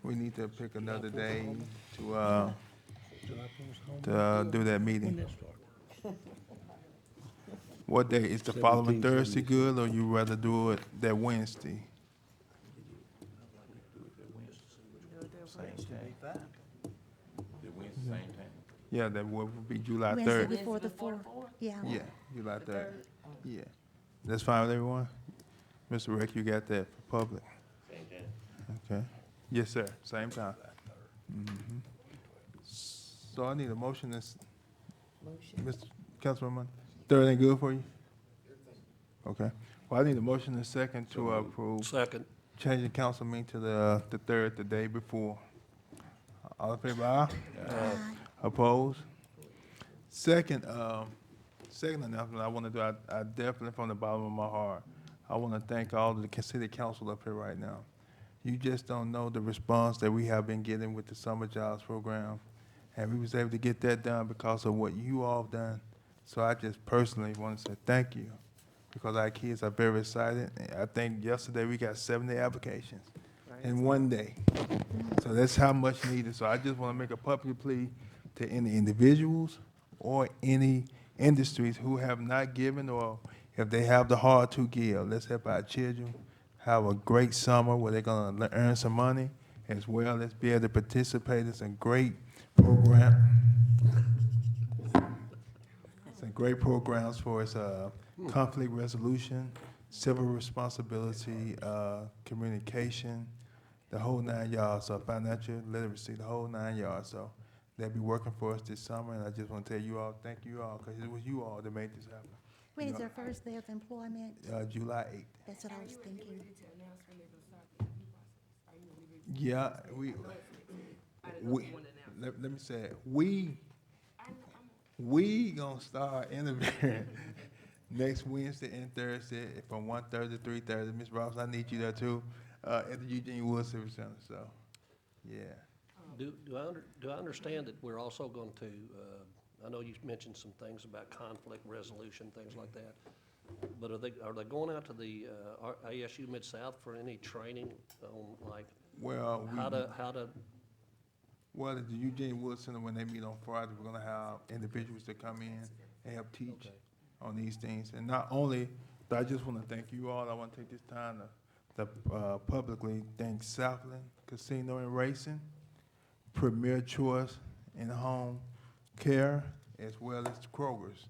we need to pick another day to do that meeting. What day? Is the following Thursday good, or you rather do it that Wednesday? Same time. The Wednesday, same time. Yeah, that would be July Wednesday 3rd. before the 4th, yeah. Yeah, July 3rd. Yeah. That's fine with everyone? Mr. Rick, you got that for public? Same time. Okay. Yes, sir, same time. Mhm. So I need a motion that's, Mr. Councilman, third ain't good for you? Okay. Well, I need a motion and a second to approve Second. changing council meeting to the third, the day before. All in favor, aye? Opposed? Second announcement I want to do, I definitely from the bottom of my heart, I want to thank all of the city council up here right now. You just don't know the response that we have been getting with the summer jobs program. And we was able to get that done because of what you all have done. So I just personally want to say thank you, because our kids are very excited. And I think yesterday we got 70 applications in one day. So that's how much needed. So I just want to make a public plea to any individuals or any industries who have not given, or if they have the heart to give, let's help our children have a great summer where they're gonna earn some money, as well as be able to participate in some great program. Some great programs for us, conflict resolution, civil responsibility, communication, the whole 9 yards, so financial literacy, the whole 9 yards. So they'll be working for us this summer, and I just want to tell you all, thank you all, because it was you all that made this happen. When is their first day of employment? July 8th. That's what I was thinking. Yeah, let me say it. We gonna start interviewing next Wednesday and Thursday from 1:30 to 3:30. Ms. Ross, I need you there too, at the Eugene Woods Civic Center, so, yeah. Do I understand that we're also going to, I know you mentioned some things about conflict resolution, things like that, but are they going out to the ASU Mid-South for any training on, like, Well, how to, well, at the Eugene Woods Center, when they meet on Friday, we're gonna have individuals that come in and help teach on these things. And not only, but I just wanna thank you all. I wanna take this time to publicly thank Southland Casino and Racing, Premier Choice in Home Care, as well as Kroger's,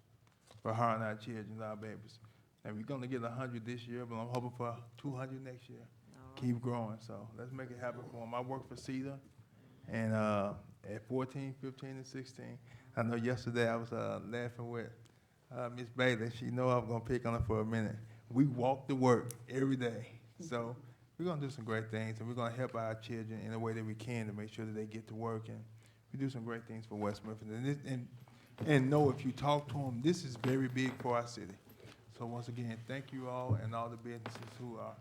for hiring our children, our babies. And we're gonna get 100 this year, but I'm hoping for 200 next year. Keep growing, so let's make it happen for them. I work for CEDA, And at 14, 15, and 16, I know yesterday I was laughing with Miss Bailey. She know I was gonna pick on her for a minute. We walk to work every day. So we're gonna do some great things, and we're gonna help our children in a way that we can to make sure that they get to work. And we do some great things for West Memphis. And know if you talk to them, this is very big for our city. So once again, thank you all and all the businesses who are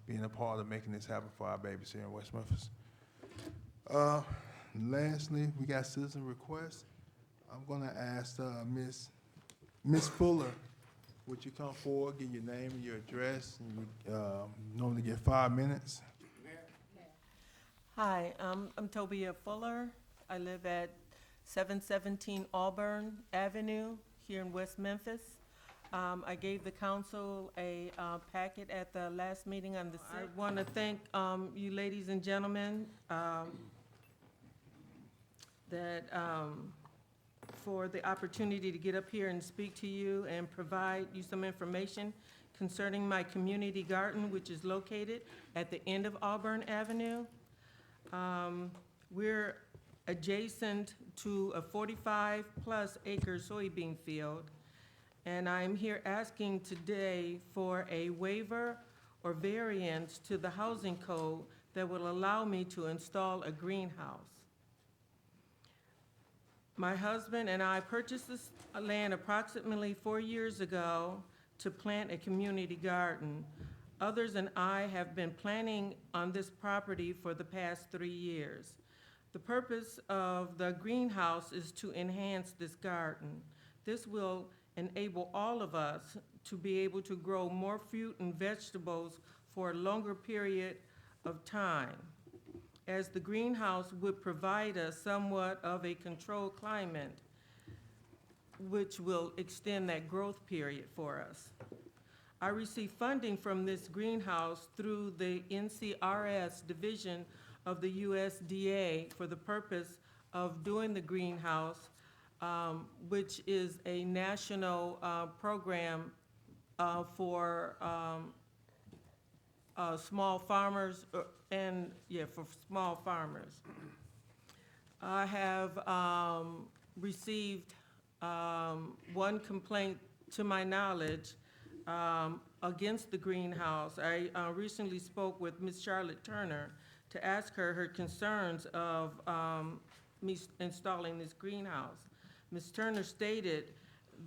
being a part of making this happen for our babies here in West Memphis. Lastly, we got citizen requests. I'm gonna ask Miss Fuller, would you come forward, give your name and your address, and you normally get 5 minutes. Hi, I'm Tobia Fuller. I live at 717 Auburn Avenue here in West Memphis. I gave the council a packet at the last meeting on the 6th. I want to thank you ladies and gentlemen for the opportunity to get up here and speak to you and provide you some information concerning my community garden, which is located at the end of Auburn Avenue. We're adjacent to a 45-plus acre soybean field, and I'm here asking today for a waiver or variance to the housing code that will allow me to install a greenhouse. My husband and I purchased this land approximately 4 years ago to plant a community garden. Others and I have been planning on this property for the past 3 years. The purpose of the greenhouse is to enhance this garden. This will enable all of us to be able to grow more fruit and vegetables for a longer period of time, as the greenhouse would provide us somewhat of a controlled climate, which will extend that growth period for us. I receive funding from this greenhouse through the NCRS division of the USDA for the purpose of doing the greenhouse, which is a national program for small farmers for small farmers. I have received one complaint to my knowledge against the greenhouse. I recently spoke with Ms. Charlotte Turner to ask her concerns of me installing this greenhouse. Ms. Turner stated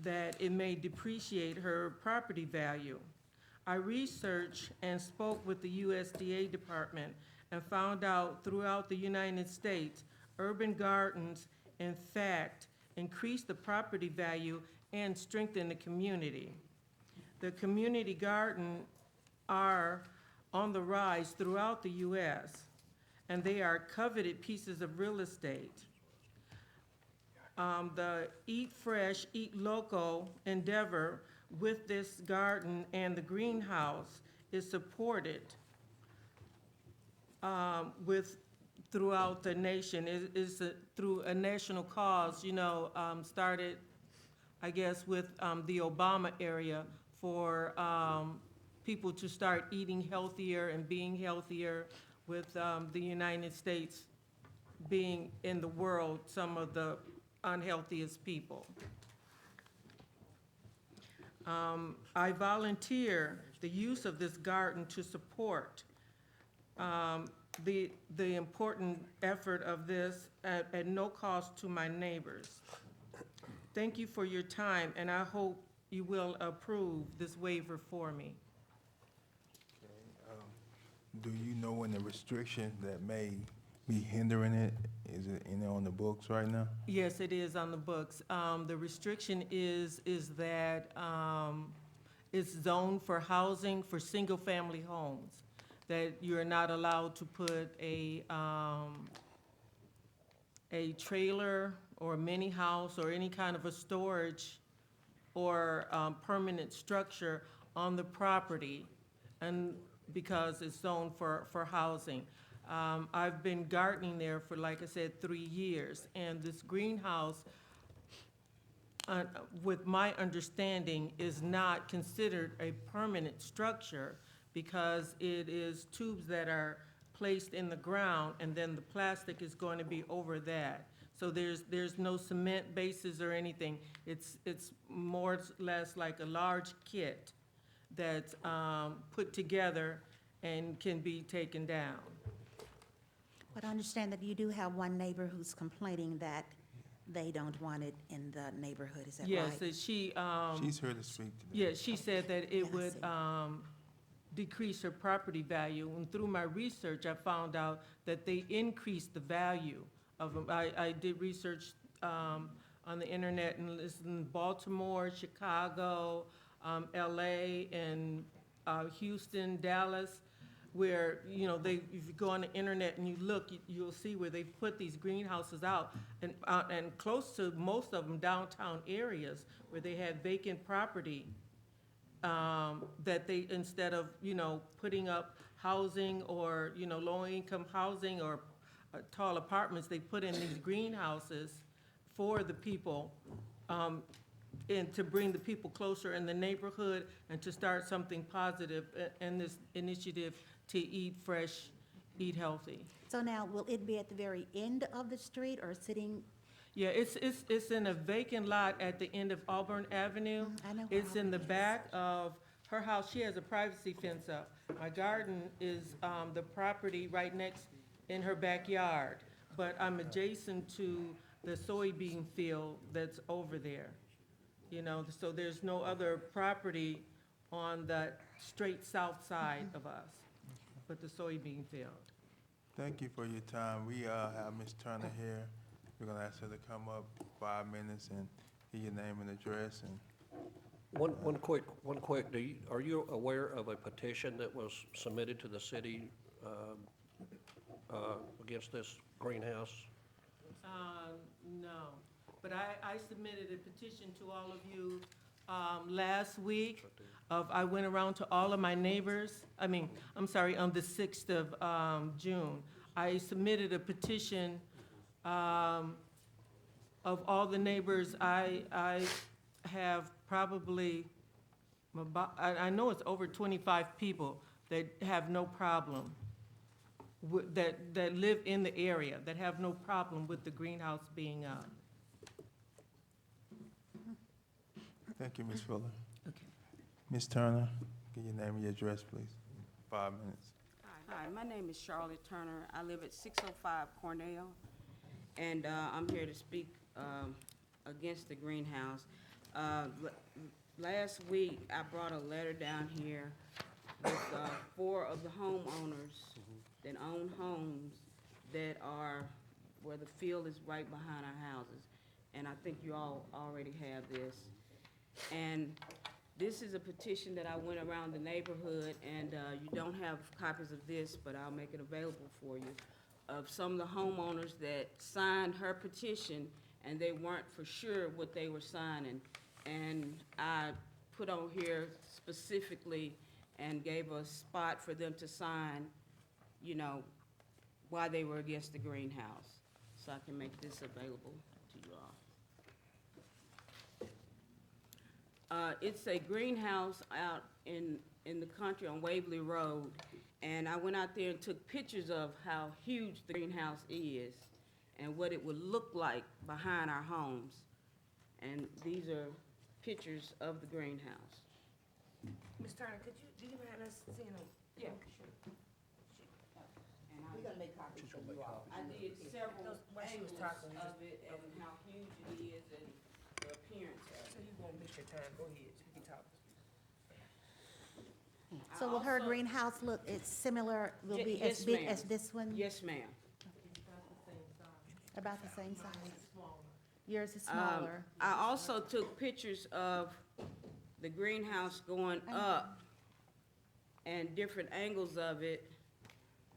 that it may depreciate her property value. I researched and spoke with the USDA department and found out throughout the United States, urban gardens, in fact, increase the property value and strengthen the community. The community garden are on the rise throughout the U.S., and they are coveted pieces of real estate. The Eat Fresh, Eat Local endeavor with this garden and the greenhouse is supported throughout the nation. It is through a national cause, started, I guess, with the Obama area for people to start eating healthier and being healthier, with the United States being in the world some of the unhealthiest people. I volunteer the use of this garden to support the important effort of this at no cost to my neighbors. Thank you for your time, and I hope you will approve this waiver for me. Do you know when the restriction that may be hindering it, is it on the books right now? Yes, it is on the books. The restriction is that it's zoned for housing for single-family homes, that you're not allowed to put a trailer or a mini house or any kind of a storage or permanent structure on the property, and because it's zoned for housing. I've been gardening there for, like I said, 3 years, and this greenhouse, with my understanding, is not considered a permanent structure because it is tubes that are placed in the ground, and then the plastic is going to be over that. So there's no cement bases or anything. It's more or less like a large kit that's put together and can be taken down. But I understand that you do have one neighbor who's complaining that they don't want it in the neighborhood, is that right? Yes, that she, She's here to speak today. yeah, she said that Yeah, it I would see. decrease her property value. And through my research, I found out that they increased the value of them. I did research on the internet and listened in Baltimore, Chicago, LA, and Houston, Dallas, where, you know, if you go on the internet and you look, you'll see where they put these greenhouses out, and close to most of them downtown areas where they had vacant property, that they, instead of, you know, putting up housing or, you know, low-income housing or tall apartments, they put in these greenhouses for the people, and to bring the people closer in the neighborhood and to start something positive in this initiative to eat fresh, eat healthy. So now, will it be at the very end of the street or sitting? Yeah, it's in a vacant lot at the end of Auburn Avenue. I know where It's in the Auburn is. back of her house. She has a privacy fence up. My garden is the property right next in her backyard, but I'm adjacent to the soybean field that's over there. You know, so there's no other property on the straight south side of us, but the soybean field. Thank you for your time. We have Ms. Turner here. We're gonna ask her to come up 5 minutes and give your name and address and. One quick, are you aware of a petition that was submitted to the city against this greenhouse? No, but I submitted a petition to all of you last week. I went around to all of my neighbors, on the 6th of June. I submitted a petition of all the neighbors. I have probably, I know it's over 25 people that have no problem, that live in the area, that have no problem with the greenhouse being up. Thank you, Ms. Fuller. Okay. Ms. Turner, give your name and your address, please. 5 minutes. Hi, my name is Charlotte Turner. I live at 605 Cornell, and I'm here to speak against the greenhouse. Last week, I brought a letter down here with 4 of the homeowners that own homes that are where the field is right behind our houses. And I think you all already have this. And this is a petition that I went around the neighborhood, and you don't have copies of this, but I'll make it available for you, of some of the homeowners that signed her petition, and they weren't for sure what they were signing. And I put on here specifically and gave a spot for them to sign, you know, why they were against the greenhouse. So I can make this available to you all. It's a greenhouse out in the country on Waverly Road, and I went out there and took pictures of how huge the greenhouse is and what it would look like behind our homes. And these are pictures of the greenhouse. Ms. Turner, do you mind us seeing them? Yeah, sure. We're gonna make copies for you all. I did several angles of it and how huge it is and the appearance of it. So you won't miss your time, go ahead, you can talk. So will her greenhouse look, it's similar, will be as Yes, big ma'am. as this one? Yes, ma'am. About the same size? Yours is smaller. I also took pictures of the greenhouse going up and different angles of it.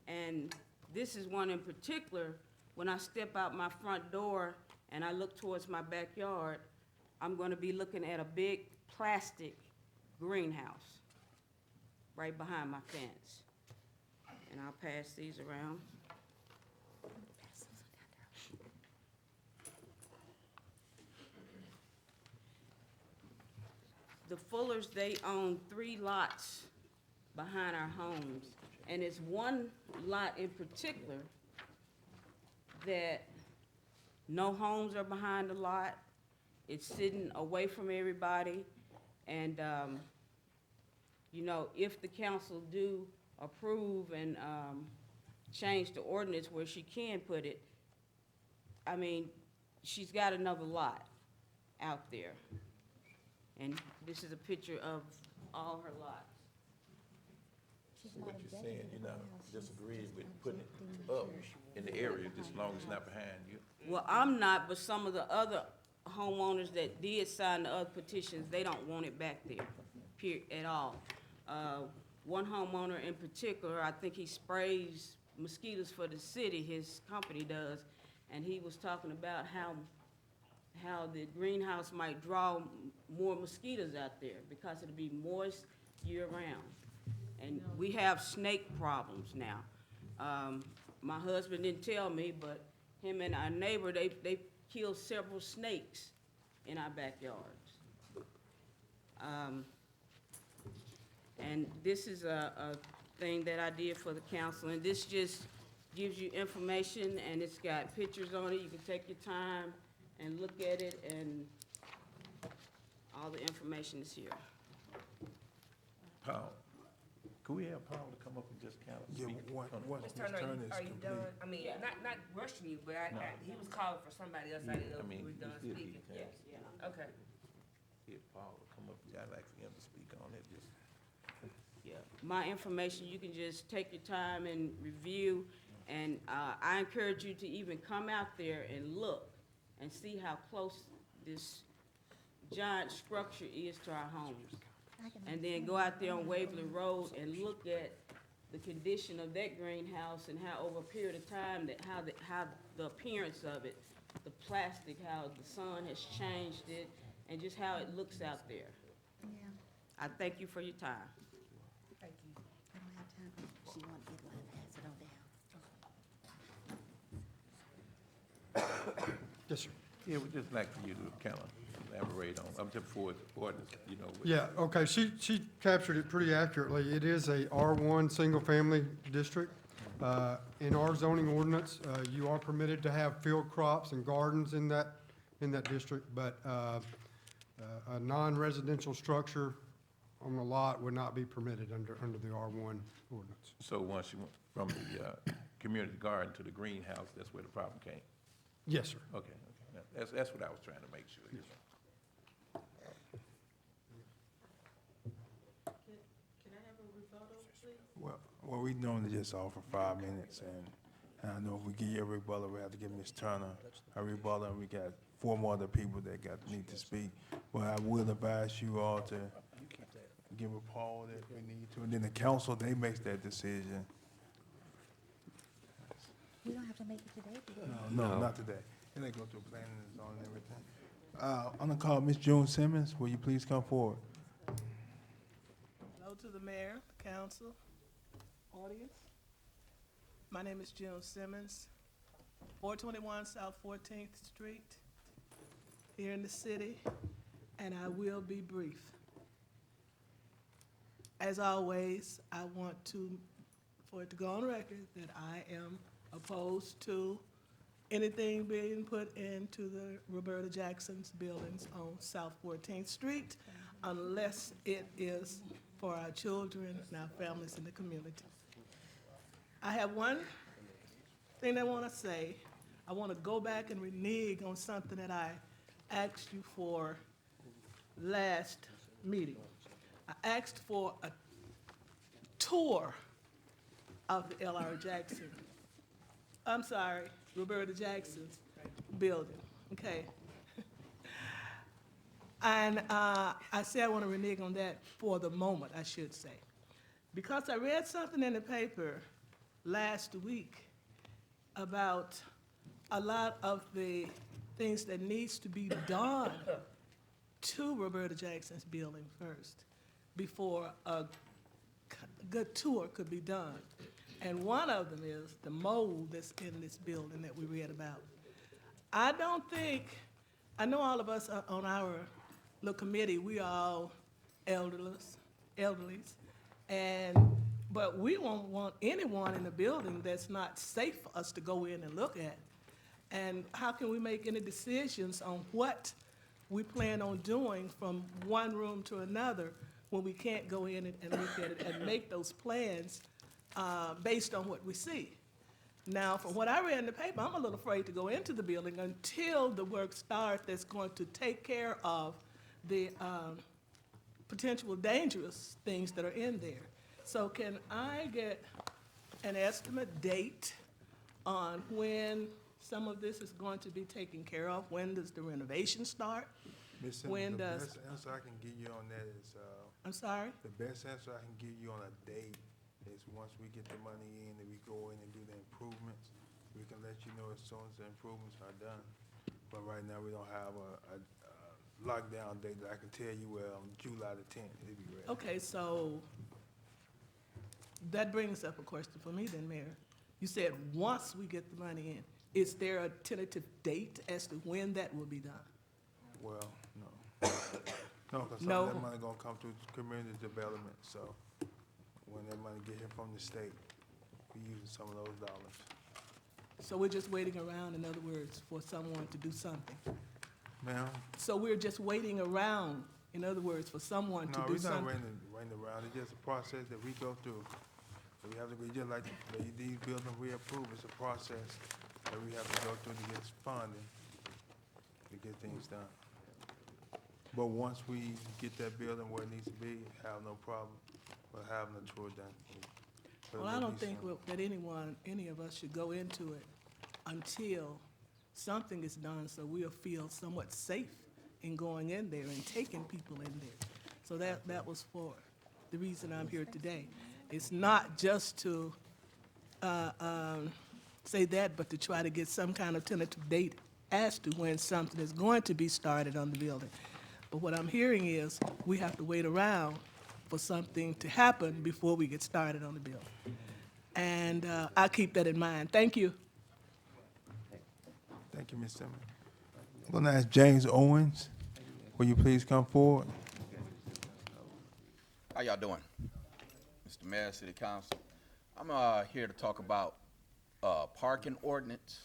And this is one in particular, when I step out my front door and I look towards my backyard, I'm gonna be looking at a big plastic greenhouse right behind my fence. And I'll pass these around. The Fullers, they own 3 lots behind our homes, And it's one lot in particular that no homes are behind the lot. It's sitting away from everybody. And, you know, if the council do approve and change the ordinance where she can put it, I mean, she's got another lot out there. And this is a picture of all her lots. She's So not what you're objecting saying, to you're not the house, she's disagreeing just with not putting it objecting up to in the area, just as long as it's not behind you? Well, I'm not, but some of the other homeowners that did sign the other petitions, they don't want it back there, period, at all. One homeowner in particular, I think he sprays mosquitoes for the city, his company does, and he was talking about how the greenhouse might draw more mosquitoes out there because it'll be moist year-round. And we have snake problems now. My husband didn't tell me, but him and our neighbor, they killed several snakes in our backyards. And this is a thing that I did for the council, and this just gives you information, and it's got pictures on it. You can take your time and look at it, and all the information is here. Paul, could we have Paul to come up and just kind of Yeah, speak? once on- Ms. Turner is Are you complete. done? I mean, not rushing you, but he was calling for somebody else. I didn't know I mean, if we were done you still speaking. need time. Okay. If Paul would come up, I'd like for him to speak on it, just. Yeah, my information, you can just take your time and review, and I encourage you to even come out there and look and see how close this giant structure is to our homes. And then go out there on Waverly Road and look at the condition of that greenhouse and how over a period of time, that how the appearance of it, the plastic, how the sun has changed it, and just how it looks out there. Yeah, I thank you for your time. Thank you. I don't have time. She wanted to get one and pass it on down. Yes, sir. Yeah, we'd just like for you to kind of elaborate on, I'm just for the ordinance, you know. with- Yeah, okay, she captured it pretty accurately. It is a R1 single-family district. In our zoning ordinance, you are permitted to have field crops and gardens in that district, but a non-residential structure on the lot would not be permitted under the R1 ordinance. So once you went from the community garden to the greenhouse, that's where the problem came? Yes, sir. Okay, okay. That's what I was trying to make sure. Can I have a rebuttal, please? Well, we normally just offer 5 minutes, and I know if we give you a rebuttal, we have to give Ms. Turner a rebuttal, and we got 4 more other people that need to speak. But I will advise you all to give a Paul that we need to, and then the council, they makes that decision. We don't have to make it today, do we? No, not today. And they go through planning and zoning and everything. I'm gonna call Ms. June Simmons. Will you please come forward? Hello to the mayor, the council, audience. My name is June Simmons, 421 South 14th Street, here in the city, and I will be brief. As always, I want for it to go on record that I am opposed to anything being put into the Roberta Jackson's buildings on South 14th Street unless it is for our children and our families in the community. I have one thing I want to say. I want to go back and renege on something that I asked you for last meeting. I asked for a tour of the Roberta Jackson's building, okay? And I say I want to renege on that for the moment, I should say. Because I read something in the paper last week about a lot of the things that needs to be done to Roberta Jackson's building first, before a good tour could be done. And one of them is the mold that's in this building that we read about. I know all of us on our little committee, we are all elderlies, and But we won't want anyone in the building that's not safe for us to go in and look at. And how can we make any decisions on what we plan on doing from one room to another when we can't go in and look at it and make those plans based on what we see? Now, from what I read in the paper, I'm a little afraid to go into the building until the work starts that's going to take care of the potential dangerous things that are in there. So can I get an estimate date on when some of this is going to be taken care of? When does the renovation start? Ms. Simmons, When the does, best answer I can give you on that is, I'm sorry? the best answer I can give you on a date is once we get the money in and we go in and do the improvements, we can let you know as soon as the improvements are done. But right now, we don't have a lockdown date that I can tell you, well, on July the 10th, it'll be ready. Okay, so that brings up a question for me then, Mayor. You said once we get the money in, is there a tentative date as to when that will be done? Well, no. No, because some No. of that money gonna come through community development, so when that money get here from the state, we using some of those dollars. So we're just waiting around, in other words, for someone to do something? Ma'am? So we're just waiting around, in other words, for someone to No, do we're not something? running around, it's just a process that we go through. So we have to, we just like these buildings we approve, it's a process that we have to go through to get funding, to get things done. But once we get that building where it needs to be, have no problem with having a tour done. But Well, I it'll don't be think soon. that any of us should go into it until something is done so we'll feel somewhat safe in going in there and taking people in there. So that was for the reason I'm here today. It's not just to say that, but to try to get some kind of tentative date as to when something is going to be started on the building. But what I'm hearing is we have to wait around for something to happen before we get started on the building. And I'll keep that in mind. Thank you. Thank you, Ms. Simmons. I'm gonna ask James Owens, will you please come forward? How y'all doing? Mr. Mayor, City Council. I'm here to talk about parking ordinance.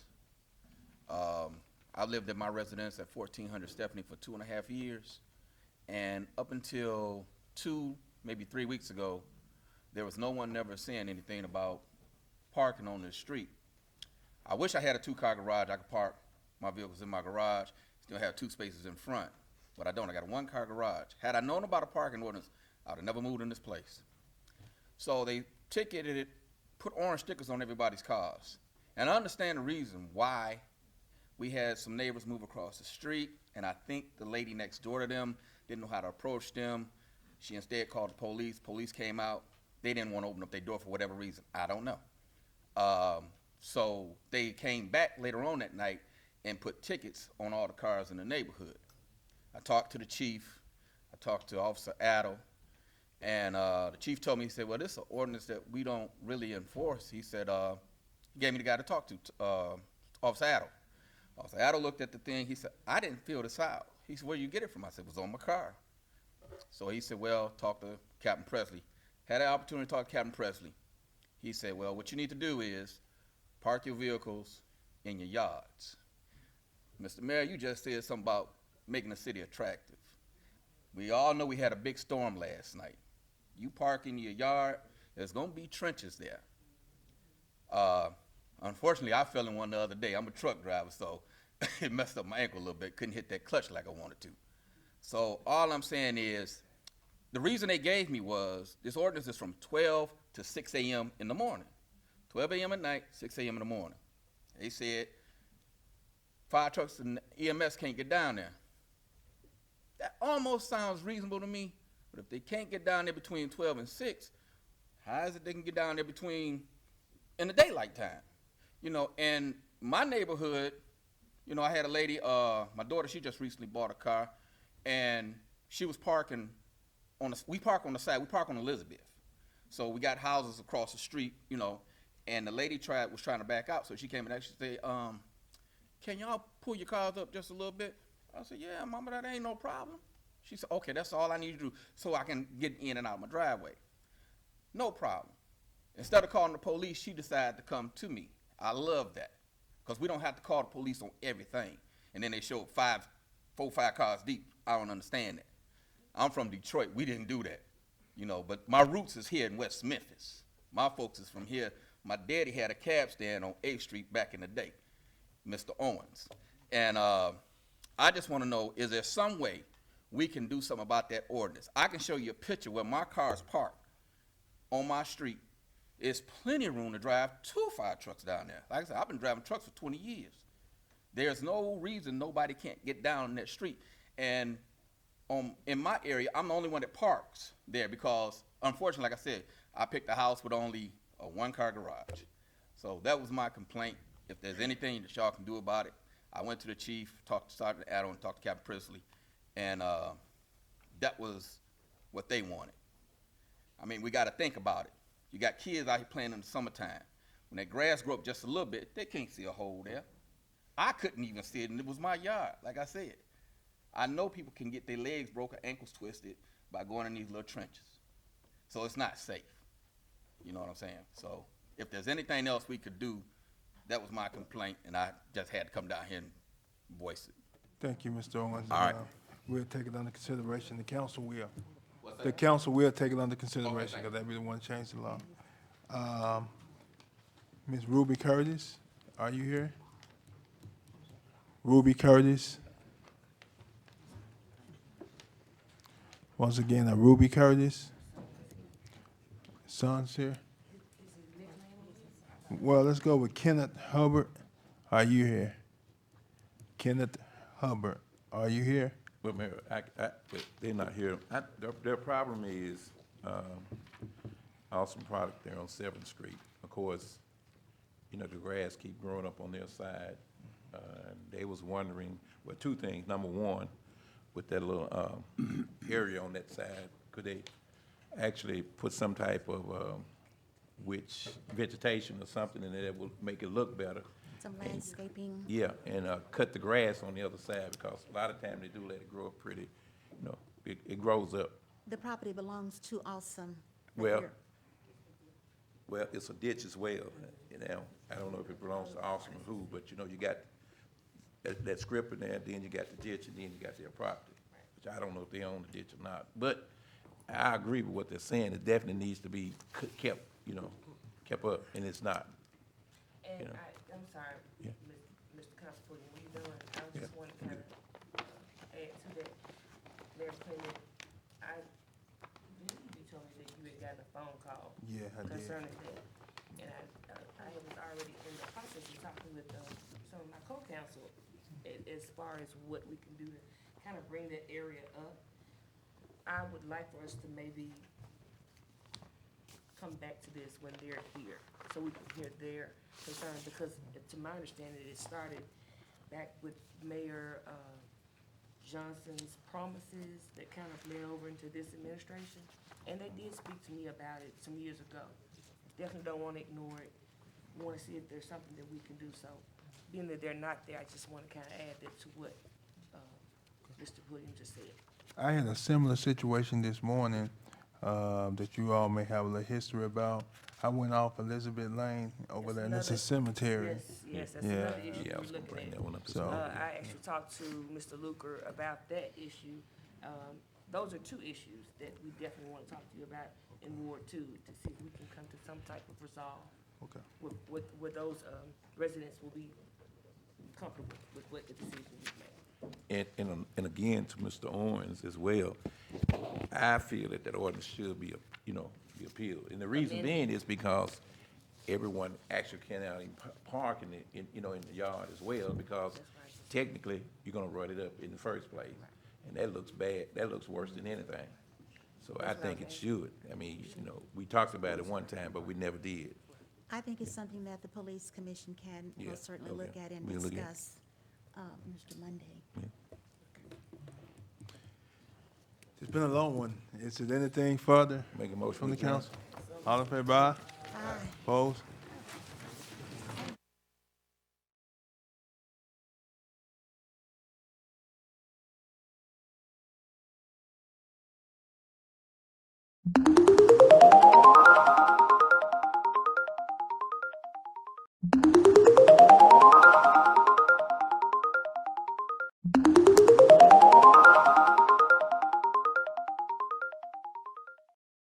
I lived at my residence at 1400 Stephanie for 2.5 years, and up until 2, maybe 3 weeks ago, there was no one never saying anything about parking on the street. I wish I had a 2-car garage. I could park my vehicles in my garage, still have 2 spaces in front, but I don't. I got a 1-car garage. Had I known about a parking ordinance, I would have never moved in this place. So they ticketed it, put orange stickers on everybody's cars. And I understand the reason why. We had some neighbors move across the street, and I think the lady next door to them didn't know how to approach them. She instead called the police. Police came out. They didn't want to open up their door for whatever reason. I don't know. So they came back later on that night and put tickets on all the cars in the neighborhood. I talked to the chief. I talked to Officer Addo. And the chief told me, he said, well, this is an ordinance that we don't really enforce. He said, he gave me the guy to talk to, Officer Addo. Officer Addo looked at the thing. He said, I didn't fill this out. He said, where you get it from? I said, it was on my car. So he said, well, talk to Captain Presley. Had an opportunity to talk to Captain Presley. He said, well, what you need to do is park your vehicles in your yards. Mr. Mayor, you just said something about making the city attractive. We all know we had a big storm last night. You park in your yard, there's gonna be trenches there. Unfortunately, I fell in one the other day. I'm a truck driver, so it messed up my ankle a little bit. Couldn't hit that clutch like I wanted to. So all I'm saying is, the reason they gave me was, this ordinance is from 12 to 6 a.m. in the morning. 12 a.m. at night, 6 a.m. in the morning. They said, fire trucks and EMS can't get down there. That almost sounds reasonable to me, but if they can't get down there between 12 and 6, how is it they can get down there in the daylight time? You know, in my neighborhood, you know, I had a lady, my daughter, she just recently bought a car, and she was parking we park on the side, we park on Elizabeth. So we got houses across the street, you know, and the lady was trying to back out, so she came and actually said, can y'all pull your cars up just a little bit? I said, yeah, mama, that ain't no problem. She said, okay, that's all I need to do so I can get in and out my driveway. No problem. Instead of calling the police, she decided to come to me. I love that, because we don't have to call the police on everything. And then they showed 4 or 5 cars deep. I don't understand that. I'm from Detroit. We didn't do that, you know, but my roots is here in West Memphis. My folks is from here. My daddy had a cab stand on 8th Street back in the day, Mr. Owens. And I just want to know, is there some way we can do something about that ordinance? I can show you a picture where my car is parked on my street. There's plenty of room to drive 2 fire trucks down there. Like I said, I've been driving trucks for 20 years. There's no reason nobody can't get down on that street. And in my area, I'm the only one that parks there because, unfortunately, like I said, I picked a house with only a 1-car garage. So that was my complaint. If there's anything that y'all can do about it, I went to the chief, talked to Sergeant Addo, talked to Captain Priestley, and that was what they wanted. I mean, we got to think about it. You got kids out here playing in the summertime. When that grass grow up just a little bit, they can't see a hole there. I couldn't even see it, and it was my yard, like I said. I know people can get their legs broken, ankles twisted by going in these little trenches. So it's not safe. You know what I'm saying? So if there's anything else we could do, that was my complaint, and I just had to come down here and voice it. Thank you, Mr. Owens. All right. We'll take it under consideration. The council will. What's The that? council will take it under consideration, thank because they really want to change the law. Ms. Ruby Curtis, are you here? Ruby Curtis. Once again, Ruby Curtis. Son's here. Well, let's go with Kenneth Hubbard. Are you here? Kenneth Hubbard, are you here? Well, Mayor, they're not here. Their problem is awesome product there on 7th Street. Of course, you know, the grass keep growing up on their side. They was wondering, well, 2 things. Number one, with that little area on that side, could they actually put some type of vegetation or something in there that will make it look better? Some landscaping. Yeah, and cut the grass on the other side, because a lot of times they do let it grow up pretty, you know, it grows up. The property belongs to Awesome. Well, it's a ditch as well, you know. I don't know if it belongs to Awesome or who, but you know, you got that strip in there, then you got the ditch, and then you got their property, which I don't know if they own the ditch or not. But I agree with what they're saying. It definitely needs to be kept, you know, kept up, and it's not. And You know. I'm sorry, Yeah. Mr. Constable, when you're done, I just want to kind of add to that. Mayor Clement, I believe you told me that you had gotten a phone call Yeah, I did. concerning that. And I was already in the process of talking with some of my co-counsel as far as what we can do to kind of bring that area up. I would like for us to maybe come back to this when they're here, so we can hear their concerns, because to my understanding, it started back with Mayor Johnson's promises that kind of bled over into this administration, and they did speak to me about it some years ago. Definitely don't want to ignore it. Want to see if there's something that we can do. So, being that they're not there, I just want to kind of add that to what Mr. Williams just said. I had a similar situation this morning that you all may have a little history about. I went off Elizabeth Lane over there, and it's a cemetery. Yes, that's Yeah. another issue Yeah, I we're was gonna looking bring at. that one up. So- I actually talked to Mr. Luker about that issue. Those are 2 issues that we definitely want to talk to you about in Ward 2, to see if we can come to some type of resolve. Okay. With those residents will be comfortable with what the decision we've made. And again, to Mr. Owens as well, I feel that ordinance should be, you know, be appealed. And the reason being is because everyone actually cannot even park in you know, in the yard as well, because technically, you're gonna run it up in the first place. And that looks bad, that looks worse than anything. So I think it should. I mean, you know, we talked about it one time, but we never did. I think it's something that the police commission can Yeah, most certainly okay. look at and We'll look at it. discuss, Mr. Monday. It's been a long one. Is there anything further Make a motion from the to adjourn. council? All in favor, aye? Aye. Opposed?